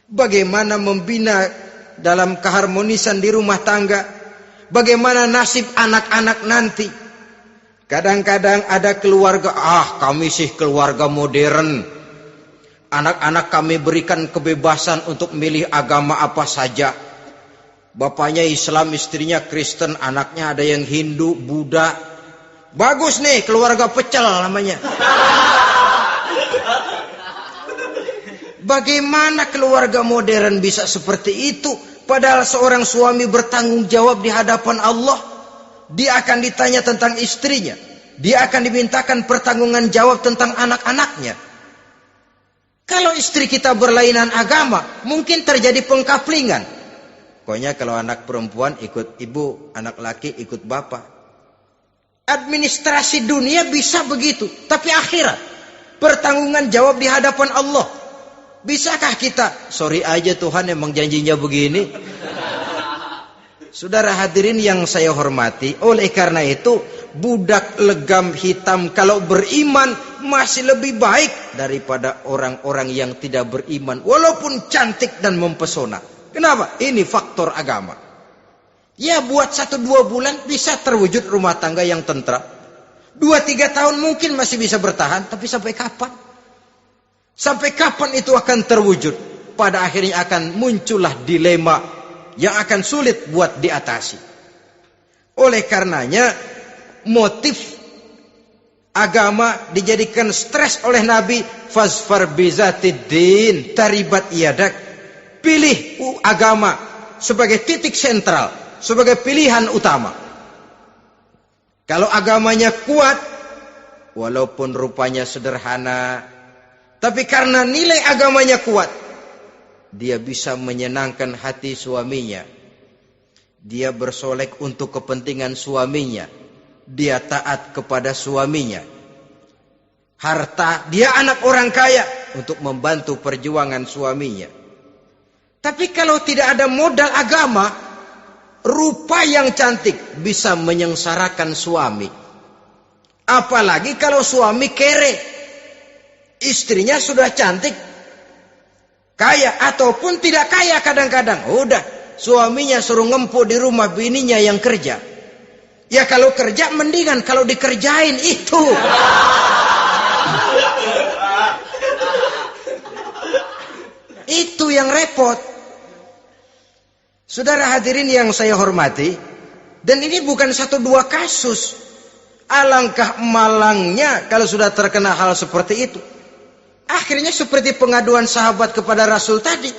Bagaimana membina dalam keharmonisan di rumah tangga? Bagaimana nasib anak-anak nanti? Kadang-kadang ada keluarga, kami sih keluarga modern. Anak-anak kami berikan kebebasan untuk milih agama apa saja. Bapaknya Islam, istrinya Kristen, anaknya ada yang Hindu, Buddha. Bagus nih, keluarga pecel namanya. Bagaimana keluarga modern bisa seperti itu? Padahal seorang suami bertanggung jawab di hadapan Allah. Dia akan ditanya tentang istrinya. Dia akan dimintakan pertanggungan jawab tentang anak-anaknya. Kalau istri kita berlainan agama, mungkin terjadi pengkaplingan. Pokoknya kalau anak perempuan ikut ibu, anak laki ikut bapak. Administrasi dunia bisa begitu. Tapi akhirat, pertanggungan jawab di hadapan Allah. Bisakah kita? Sorry aja Tuhan emang janjinya begini. Saudara hadirin yang saya hormati, oleh karena itu budak legam hitam kalau beriman masih lebih baik daripada orang-orang yang tidak beriman walaupun cantik dan mempesona. Kenapa? Ini faktor agama. Ya buat 1-2 bulan bisa terwujud rumah tangga yang tentram. 2-3 tahun mungkin masih bisa bertahan, tapi sampai kapan? Sampai kapan itu akan terwujud? Pada akhirnya akan muncullah dilema yang akan sulit buat diatasi. Oleh karenanya motif agama dijadikan stres oleh Nabi. Fasfar bizatiddin taribat yadak. Pilih agama sebagai titik sentral, sebagai pilihan utama. Kalau agamanya kuat, walaupun rupanya sederhana, tapi karena nilai agamanya kuat, dia bisa menyenangkan hati suaminya. Dia bersolek untuk kepentingan suaminya. Dia taat kepada suaminya. Harta, dia anak orang kaya untuk membantu perjuangan suaminya. Tapi kalau tidak ada modal agama, rupa yang cantik bisa menyengsarakan suami. Apalagi kalau suami kere. Istrinya sudah cantik, kaya ataupun tidak kaya kadang-kadang. Udah, suaminya suruh ngempuk di rumah, bininya yang kerja. Ya kalau kerja mendingan kalau dikerjain itu. Itu yang repot. Saudara hadirin yang saya hormati, dan ini bukan satu dua kasus. Alangkah malangnya kalau sudah terkena hal seperti itu. Akhirnya seperti pengaduan sahabat kepada Rasul tadi.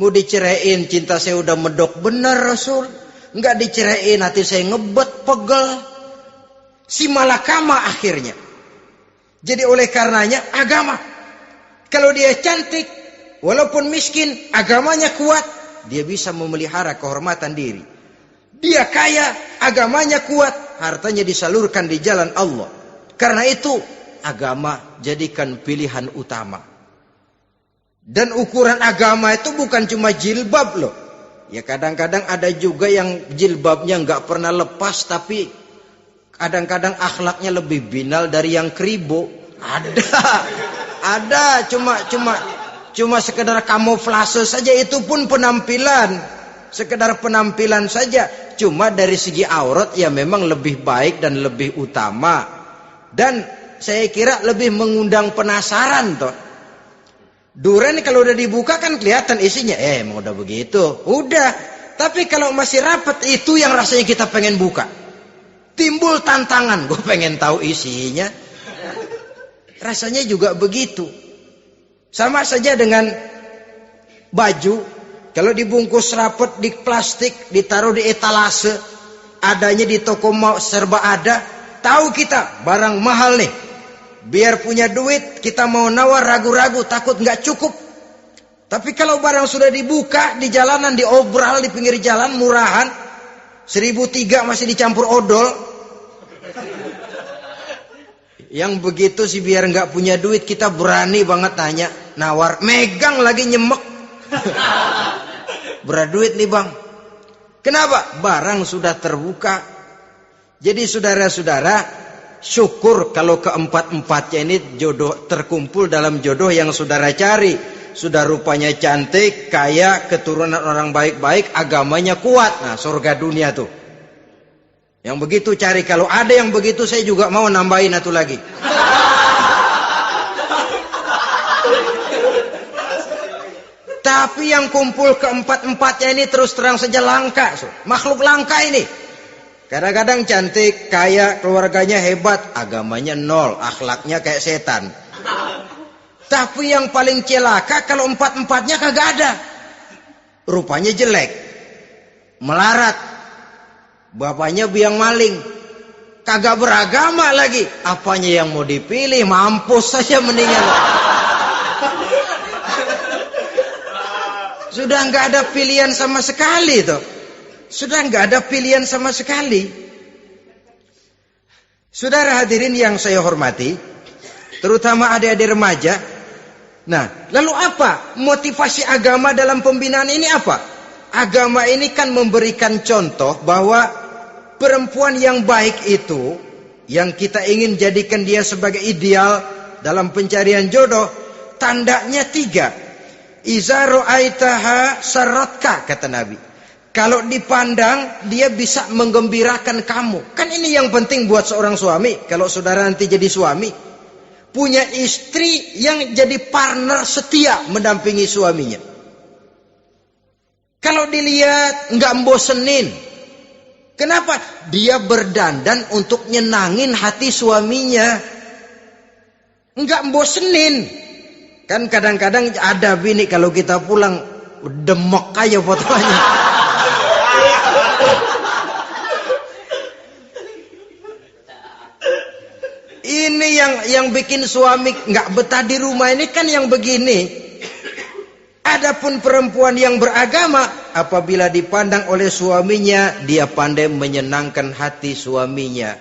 Mau diceraiin, cinta saya udah medok benar Rasul. Enggak diceraiin, hati saya ngebet, pegel. Si malakama akhirnya. Jadi oleh karenanya agama. Kalau dia cantik, walaupun miskin, agamanya kuat, dia bisa memelihara kehormatan diri. Dia kaya, agamanya kuat, hartanya disalurkan di jalan Allah. Karena itu agama jadikan pilihan utama. Dan ukuran agama itu bukan cuma jilbab loh. Ya kadang-kadang ada juga yang jilbabnya nggak pernah lepas, tapi kadang-kadang akhlaknya lebih binal dari yang keribo. Ada cuma sekedar kamuflase saja, itu pun penampilan. Sekedar penampilan saja. Cuma dari segi aurat ya memang lebih baik dan lebih utama. Dan saya kira lebih mengundang penasaran toh. Duren kalau udah dibuka kan kelihatan isinya. Emang udah begitu. Udah. Tapi kalau masih rapat, itu yang rasanya kita pengen buka. Timbul tantangan. Gue pengen tahu isinya. Rasanya juga begitu. Sama saja dengan baju. Kalau dibungkus rapat di plastik, ditaruh di etalase, adanya di toko serba ada. Tahu kita barang mahal nih. Biar punya duit, kita mau nawar ragu-ragu, takut nggak cukup. Tapi kalau barang sudah dibuka di jalanan, diobral di pinggir jalan, murahan, 1.003 masih dicampur odol. Yang begitu sih biar nggak punya duit, kita berani banget tanya, nawar, megang lagi nyemek. Berat duit nih bang. Kenapa? Barang sudah terbuka. Jadi saudara-saudara, syukur kalau keempat-empatnya ini jodoh terkumpul dalam jodoh yang saudara cari. Sudah rupanya cantik, kaya, keturunan orang baik-baik, agamanya kuat. Nah, surga dunia tuh. Yang begitu cari. Kalau ada yang begitu, saya juga mau nambahin satu lagi. Tapi yang kumpul keempat-empatnya ini terus terang saja langka. Makhluk langka ini. Kadang-kadang cantik, kaya, keluarganya hebat, agamanya nol, akhlaknya kayak setan. Tapi yang paling celaka kalau empat-empatnya kagak ada. Rupanya jelek, melarat, bapaknya biang maling, kagak beragama lagi. Apanya yang mau dipilih? Mampus saja mendingan. Sudah nggak ada pilihan sama sekali tuh. Sudah nggak ada pilihan sama sekali. Saudara hadirin yang saya hormati, terutama adik-adik remaja. Nah, lalu apa motivasi agama dalam pembinaan ini apa? Agama ini kan memberikan contoh bahwa perempuan yang baik itu, yang kita ingin jadikan dia sebagai ideal dalam pencarian jodoh, tandanya 3. Iza ra'aitaha saratka, kata Nabi. Kalau dipandang, dia bisa menggembirakan kamu. Kan ini yang penting buat seorang suami. Kalau saudara nanti jadi suami, punya istri yang jadi partner setia mendampingi suaminya. Kalau dilihat nggak membosenin, Kenapa? Dia berdandan untuk nyenangin hati suaminya. Enggak bosenin. Kan kadang-kadang ada bini kalau kita pulang demek aja fotonya. Ini yang bikin suami enggak betah di rumah ini kan yang begini. Adapun perempuan yang beragama, apabila dipandang oleh suaminya, dia pandai menyenangkan hati suaminya.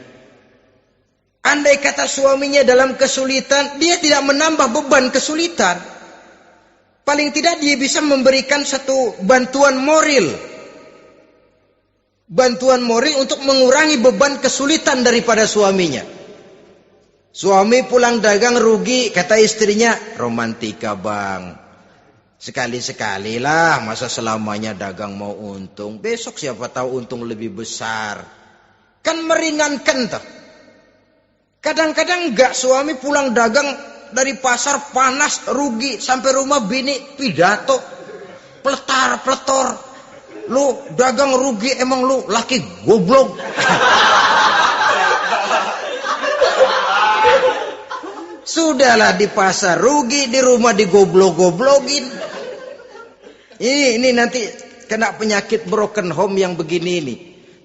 Andai kata suaminya dalam kesulitan, dia tidak menambah beban kesulitan. Paling tidak dia bisa memberikan satu bantuan moral. Bantuan moral untuk mengurangi beban kesulitan daripada suaminya. Suami pulang dagang rugi, kata istrinya, romantika bang. Sekali-sekali lah, masa selamanya dagang mau untung. Besok siapa tahu untung lebih besar. Kan meringankan toh. Kadang-kadang enggak, suami pulang dagang dari pasar panas, rugi. Sampai rumah bini pidato. Pletar-pletor. Lu dagang rugi, emang lu laki goblok. Sudahlah di pasar rugi, di rumah digoblok-goblokin. Ini nanti kena penyakit broken home yang begini ini.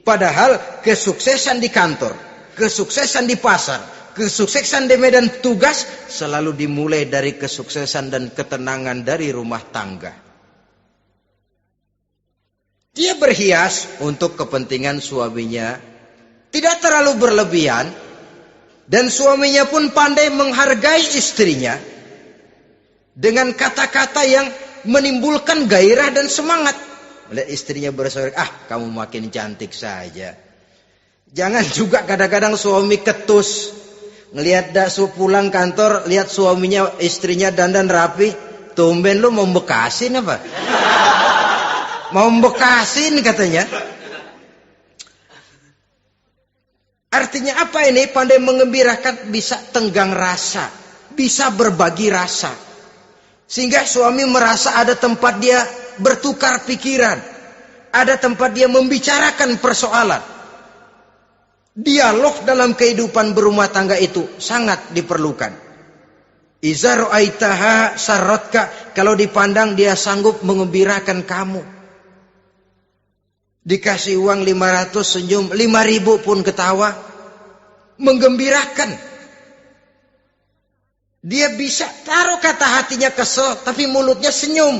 Padahal kesuksesan di kantor, kesuksesan di pasar, kesuksesan di medan tugas selalu dimulai dari kesuksesan dan ketenangan dari rumah tangga. Dia berhias untuk kepentingan suaminya, tidak terlalu berlebihan, dan suaminya pun pandai menghargai istrinya dengan kata-kata yang menimbulkan gairah dan semangat. Melihat istrinya bersorak, kamu makin cantik saja. Jangan juga kadang-kadang suami ketus. Ngelihat pulang kantor, lihat suaminya, istrinya dandan rapi. Tumben lu mau bekasin apa? Mau bekasin katanya. Artinya apa ini? Pandai mengembirakan, bisa tenggang rasa, bisa berbagi rasa. Sehingga suami merasa ada tempat dia bertukar pikiran. Ada tempat dia membicarakan persoalan. Dialog dalam kehidupan berumah tangga itu sangat diperlukan. Iza ra'aitaha sarratka, kalau dipandang dia sanggup mengembirakan kamu. Dikasih uang 500 senyum, 5.000 pun ketawa. Menggembirakan. Dia bisa taruh kata hatinya kesel, tapi mulutnya senyum.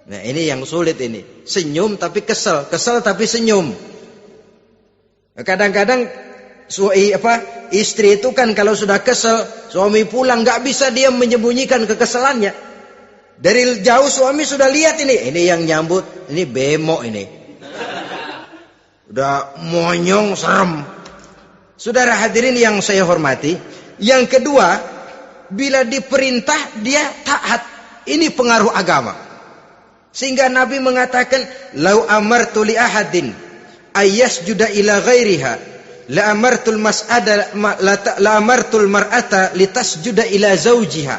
Nah ini yang sulit ini. Senyum tapi kesel, kesel tapi senyum. Kadang-kadang istri itu kan kalau sudah kesel, suami pulang nggak bisa dia menyembunyikan kekesalannya. Dari jauh suami sudah lihat ini yang nyambut, ini bemo ini. Udah monyong serem. Saudara hadirin yang saya hormati, yang kedua, bila diperintah dia taat. Ini pengaruh agama. Sehingga Nabi mengatakan, "Lau amartu li ahadin ayyasjuda ila ghairiha, la amartul mar'ata litasjuda ila zawjiha,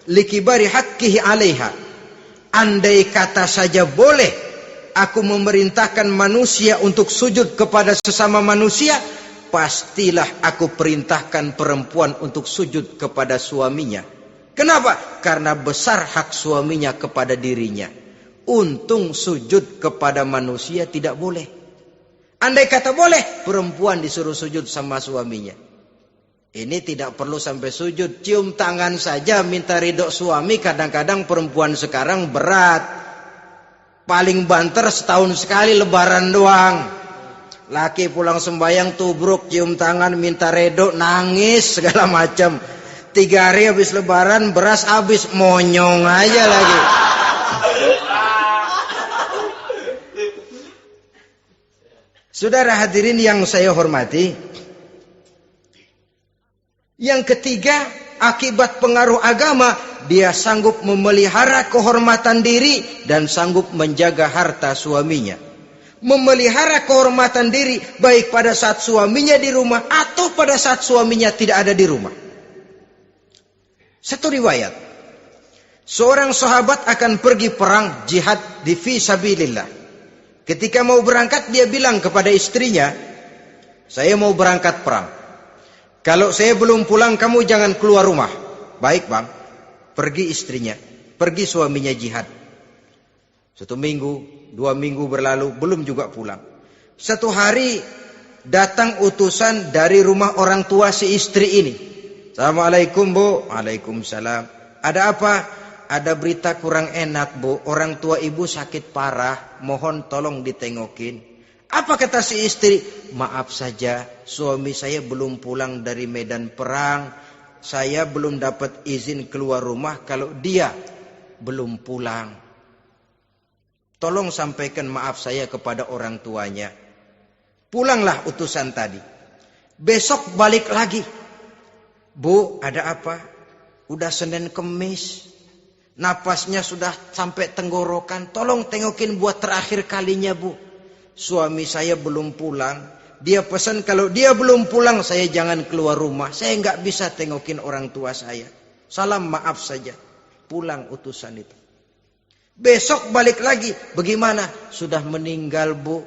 likibari haqqihi 'alaiha." Andai kata saja boleh aku memerintahkan manusia untuk sujud kepada sesama manusia, pastilah aku perintahkan perempuan untuk sujud kepada suaminya. Kenapa? Karena besar hak suaminya kepada dirinya. Untung sujud kepada manusia tidak boleh. Andai kata boleh, perempuan disuruh sujud sama suaminya. Ini tidak perlu sampai sujud, cium tangan saja minta ridho suami. Kadang-kadang perempuan sekarang berat. Paling banter setahun sekali lebaran doang. Laki pulang sembahyang tubruk, cium tangan, minta redo, nangis segala macam. 3 hari habis lebaran, beras habis, monyong aja lagi. Saudara hadirin yang saya hormati, yang ketiga, akibat pengaruh agama, dia sanggup memelihara kehormatan diri dan sanggup menjaga harta suaminya. Memelihara kehormatan diri baik pada saat suaminya di rumah atau pada saat suaminya tidak ada di rumah. Satu riwayat, seorang sahabat akan pergi perang jihad di fi sabilillah. Ketika mau berangkat dia bilang kepada istrinya, saya mau berangkat perang. Kalau saya belum pulang kamu jangan keluar rumah. Baik bang. Pergi istrinya, pergi suaminya jihad. 1 minggu, 2 minggu berlalu, belum juga pulang. Satu hari datang utusan dari rumah orang tua si istri ini. Assalamualaikum bu. Waalaikumsalam. Ada apa? Ada berita kurang enak bu. Orang tua ibu sakit parah. Mohon tolong ditengokin. Apa kata si istri? Maaf saja, suami saya belum pulang dari medan perang. Saya belum dapat izin keluar rumah kalau dia belum pulang. Tolong sampaikan maaf saya kepada orang tuanya. Pulanglah utusan tadi. Besok balik lagi. Bu, ada apa? Udah Senin Kemis. Napasnya sudah sampai tenggorokan. Tolong tengokin buat terakhir kalinya bu. Suami saya belum pulang. Dia pesan kalau dia belum pulang saya jangan keluar rumah. Saya nggak bisa tengokin orang tua saya. Salam maaf saja. Pulang utusan itu. Besok balik lagi. Bagaimana? Sudah meninggal bu.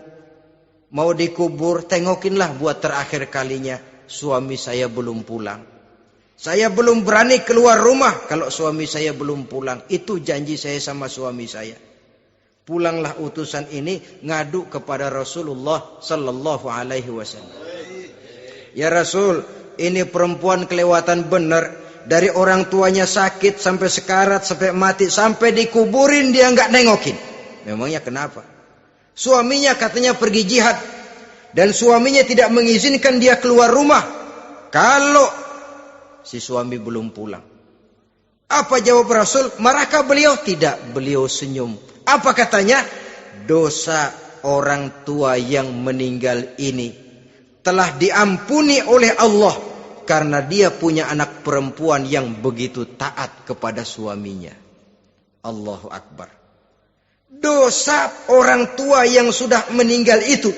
Mau dikubur. Tengokinlah buat terakhir kalinya. Suami saya belum pulang. Saya belum berani keluar rumah kalau suami saya belum pulang. Itu janji saya sama suami saya. Pulanglah utusan ini ngadu kepada Rasulullah sallallahu alaihi wasallam. Ya Rasul, ini perempuan kelewatan benar. Dari orang tuanya sakit sampai sekarat, sampai mati, sampai dikuburin dia nggak nengokin. Memangnya kenapa? Suaminya katanya pergi jihad. Dan suaminya tidak mengizinkan dia keluar rumah kalau si suami belum pulang. Apa jawab Rasul? Marahkah beliau? Tidak, beliau senyum. Apa katanya? Dosa orang tua yang meninggal ini telah diampuni oleh Allah karena dia punya anak perempuan yang begitu taat kepada suaminya. Allahu Akbar. Dosa orang tua yang sudah meninggal itu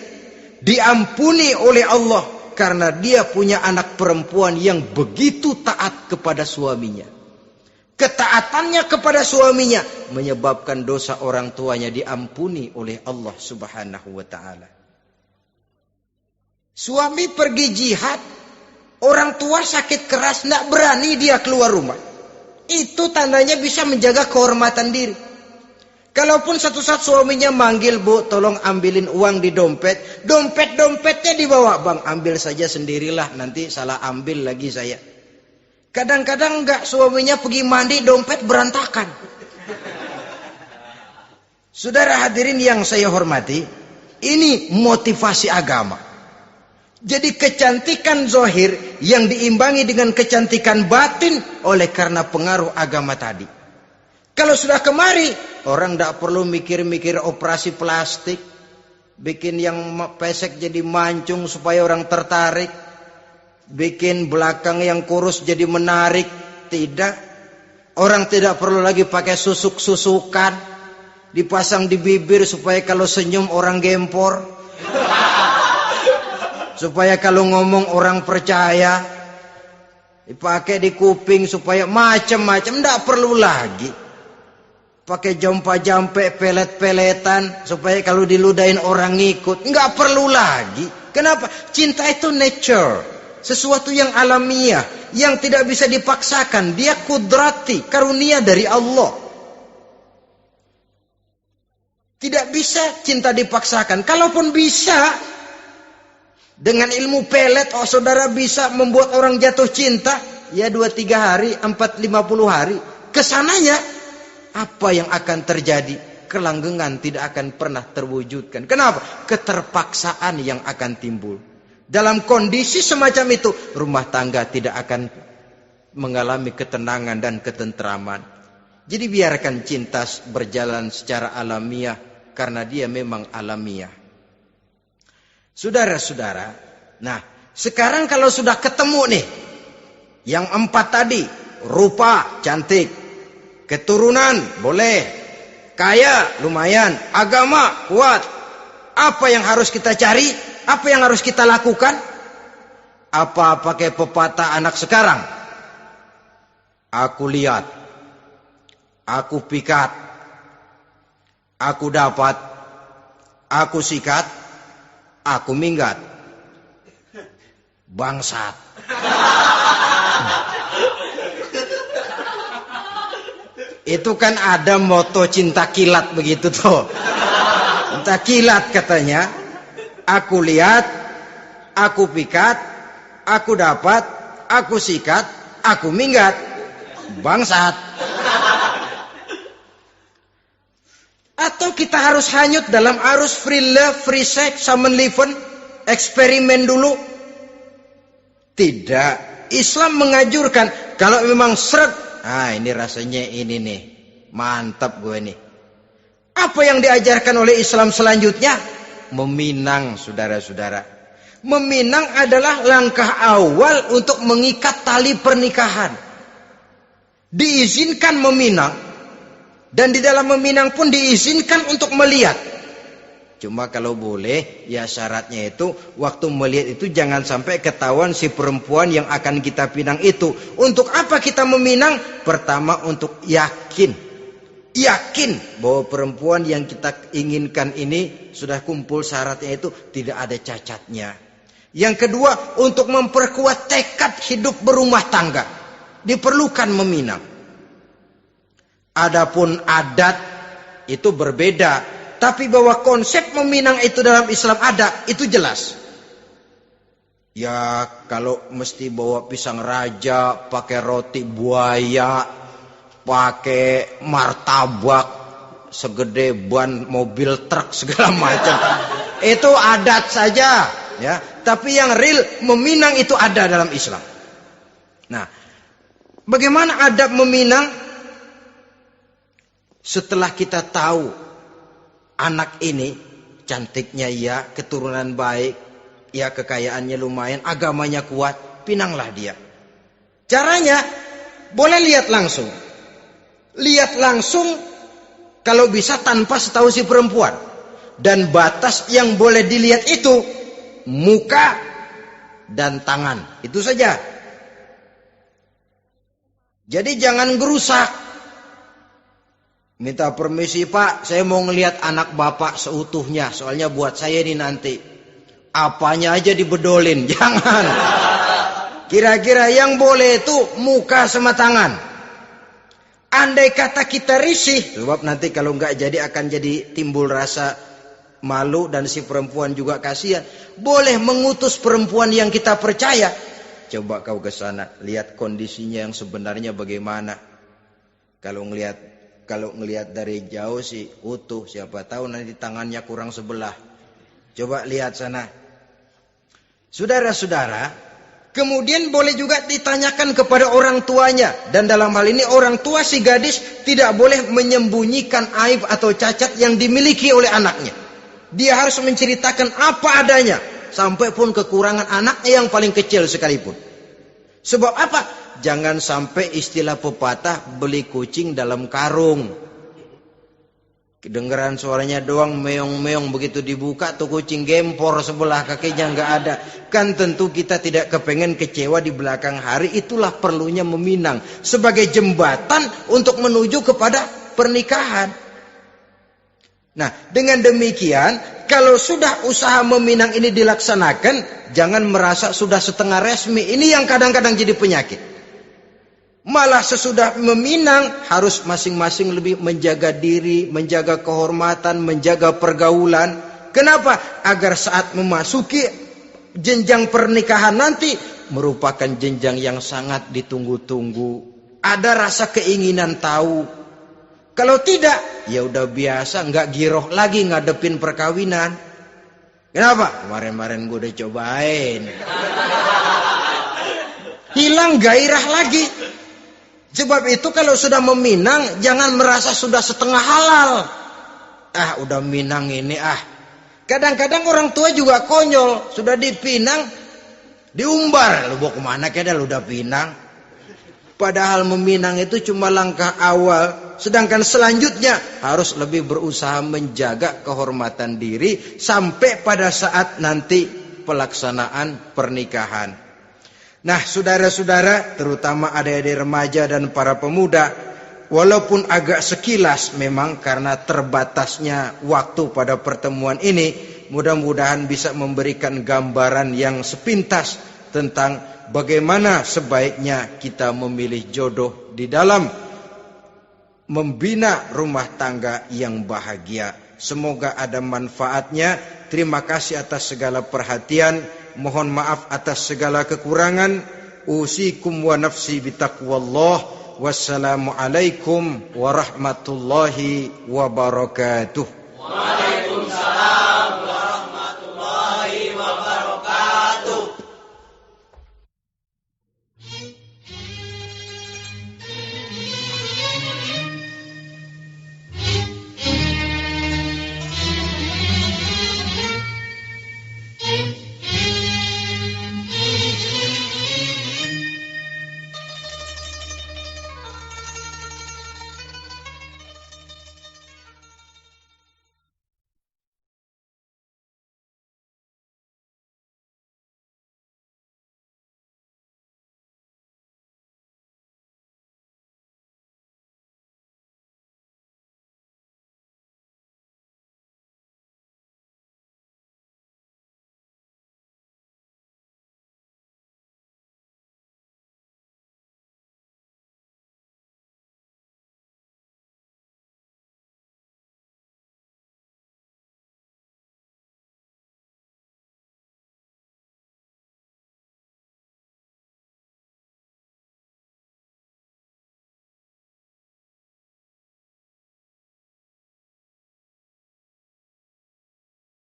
diampuni oleh Allah karena dia punya anak perempuan yang begitu taat kepada suaminya. Ketaatannya kepada suaminya menyebabkan dosa orang tuanya diampuni oleh Allah Subhanahu wa taala. Suami pergi jihad, orang tua sakit keras, tidak berani dia keluar rumah. Itu tandanya bisa menjaga kehormatan diri. Kalaupun satu saat suaminya manggil, bu, tolong ambilin uang di dompet. Dompetnya dibawa, bang, ambil saja sendirilah, nanti salah ambil lagi saya. Kadang-kadang enggak, suaminya pergi mandi, dompet berantakan. Saudara hadirin yang saya hormati, ini motivasi agama. Jadi kecantikan zahir yang diimbangi dengan kecantikan batin oleh karena pengaruh agama tadi. Kalau sudah kemari, orang tidak perlu mikir-mikir operasi plastik, bikin yang pesek jadi mancung supaya orang tertarik. Bikin belakang yang kurus jadi menarik. Tidak. Orang tidak perlu lagi pakai susuk-susukan. Dipasang di bibir supaya kalau senyum orang gempor. Supaya kalau ngomong orang percaya. Dipakai di kuping supaya macam-macam. Tidak perlu lagi. Pakai jompa-jampe, pelet-peletan. Supaya kalau diludahin orang ngikut. Nggak perlu lagi. Kenapa? Cinta itu nature. Sesuatu yang alamiah, yang tidak bisa dipaksakan. Dia kudrati, karunia dari Allah. Tidak bisa cinta dipaksakan. Kalaupun bisa, dengan ilmu pelet, oh saudara bisa membuat orang jatuh cinta. Ya 2-3 hari, 4-50 hari. Kesananya, apa yang akan terjadi? Kelanggengan tidak akan pernah terwujudkan. Kenapa? Keterpaksaan yang akan timbul. Dalam kondisi semacam itu, rumah tangga tidak akan mengalami ketenangan dan ketentraman. Jadi biarkan cinta berjalan secara alamiah, karena dia memang alamiah. Saudara-saudara, nah sekarang kalau sudah ketemu nih, yang 4 tadi, rupa cantik, keturunan boleh, kaya lumayan, agama kuat. Apa yang harus kita cari? Apa yang harus kita lakukan? Apa pakai pepatah anak sekarang? Aku lihat, aku pikat, aku dapat, aku sikat, aku minggat. Bangsat. Itu kan ada moto cinta kilat begitu tuh. Cinta kilat katanya. Aku lihat, aku pikat, aku dapat, aku sikat, aku minggat. Bangsat. Atau kita harus hanyut dalam arus free love, free sex, summon living, eksperimen dulu? Tidak. Islam mengajurkan kalau memang seret, ini rasanya ini nih, mantap gue nih. Apa yang diajarkan oleh Islam selanjutnya? Meminang, saudara-saudara. Meminang adalah langkah awal untuk mengikat tali pernikahan. Diizinkan meminang, dan di dalam meminang pun diizinkan untuk melihat. Cuma kalau boleh, ya syaratnya itu waktu melihat itu jangan sampai ketahuan si perempuan yang akan kita pinang itu. Untuk apa kita meminang? Pertama untuk yakin bahwa perempuan yang kita inginkan ini sudah kumpul syaratnya itu, tidak ada cacatnya. Yang kedua, untuk memperkuat tekad hidup berumah tangga, diperlukan meminang. Adapun adat itu berbeda. Tapi bahwa konsep meminang itu dalam Islam ada, itu jelas. Ya kalau mesti bawa pisang raja, pakai roti buaya, pakai martabak segede ban mobil truk segala macam, itu adat saja, ya. Tapi yang real meminang itu ada dalam Islam. Nah, bagaimana adab meminang? Setelah kita tahu anak ini cantiknya ya, keturunan baik, ya kekayaannya lumayan, agamanya kuat, pinanglah dia. Caranya boleh lihat langsung. Lihat langsung kalau bisa tanpa setahu si perempuan. Dan batas yang boleh dilihat itu muka dan tangan. Itu saja. Jadi jangan gerusak. Minta permisi Pak, saya mau ngelihat anak bapak seutuhnya. Soalnya buat saya ini nanti. Apanya aja dibedolin, jangan. Kira-kira yang boleh itu muka sama tangan. Andai kata kita risih, sebab nanti kalau nggak jadi akan jadi timbul rasa malu dan si perempuan juga kasihan. Boleh mengutus perempuan yang kita percaya. Coba kau ke sana, lihat kondisinya yang sebenarnya bagaimana. Kalau ngelihat dari jauh sih utuh, siapa tahu nanti tangannya kurang sebelah. Coba lihat sana. Saudara-saudara, kemudian boleh juga ditanyakan kepada orang tuanya. Dan dalam hal ini orang tua si gadis tidak boleh menyembunyikan aib atau cacat yang dimiliki oleh anaknya. Dia harus menceritakan apa adanya, sampai pun kekurangan anaknya yang paling kecil sekalipun. Sebab apa? Jangan sampai istilah pepatah beli kucing dalam karung. Kedengeran suaranya doang meong-meong, begitu dibuka tuh kucing gempor sebelah kakinya nggak ada. Kan tentu kita tidak kepengen kecewa di belakang hari. Itulah perlunya meminang sebagai jembatan untuk menuju kepada pernikahan. Nah, dengan demikian kalau sudah usaha meminang ini dilaksanakan, jangan merasa sudah setengah resmi. Ini yang kadang-kadang jadi penyakit. Malah sesudah meminang harus masing-masing lebih menjaga diri, menjaga kehormatan, menjaga pergaulan. Kenapa? Agar saat memasuki jenjang pernikahan nanti merupakan jenjang yang sangat ditunggu-tunggu. Ada rasa keinginan tahu. Kalau tidak, ya udah biasa, nggak giroh lagi ngadepin perkawinan. Kenapa? Kemarin-kemarin gue udah cobain. Hilang gairah lagi. Sebab itu kalau sudah meminang, jangan merasa sudah setengah halal. Udah minang ini Kadang-kadang orang tua juga konyol. Sudah dipinang, diumbar. Lu mau kemana kayaknya lu udah pinang. Padahal meminang itu cuma langkah awal. Sedangkan selanjutnya harus lebih berusaha menjaga kehormatan diri. Sampai pada saat nanti pelaksanaan pernikahan. Nah, saudara-saudara, terutama adik-adik remaja dan para pemuda, walaupun agak sekilas memang karena terbatasnya waktu pada pertemuan ini, mudah-mudahan bisa memberikan gambaran yang sepintas tentang bagaimana sebaiknya kita memilih jodoh di dalam membina rumah tangga yang bahagia. Semoga ada manfaatnya. Terima kasih atas segala perhatian. Mohon maaf atas segala kekurangan. Usikum wa nafsi bitaqwallah. Wassalamualaikum warahmatullahi wabarakatuh.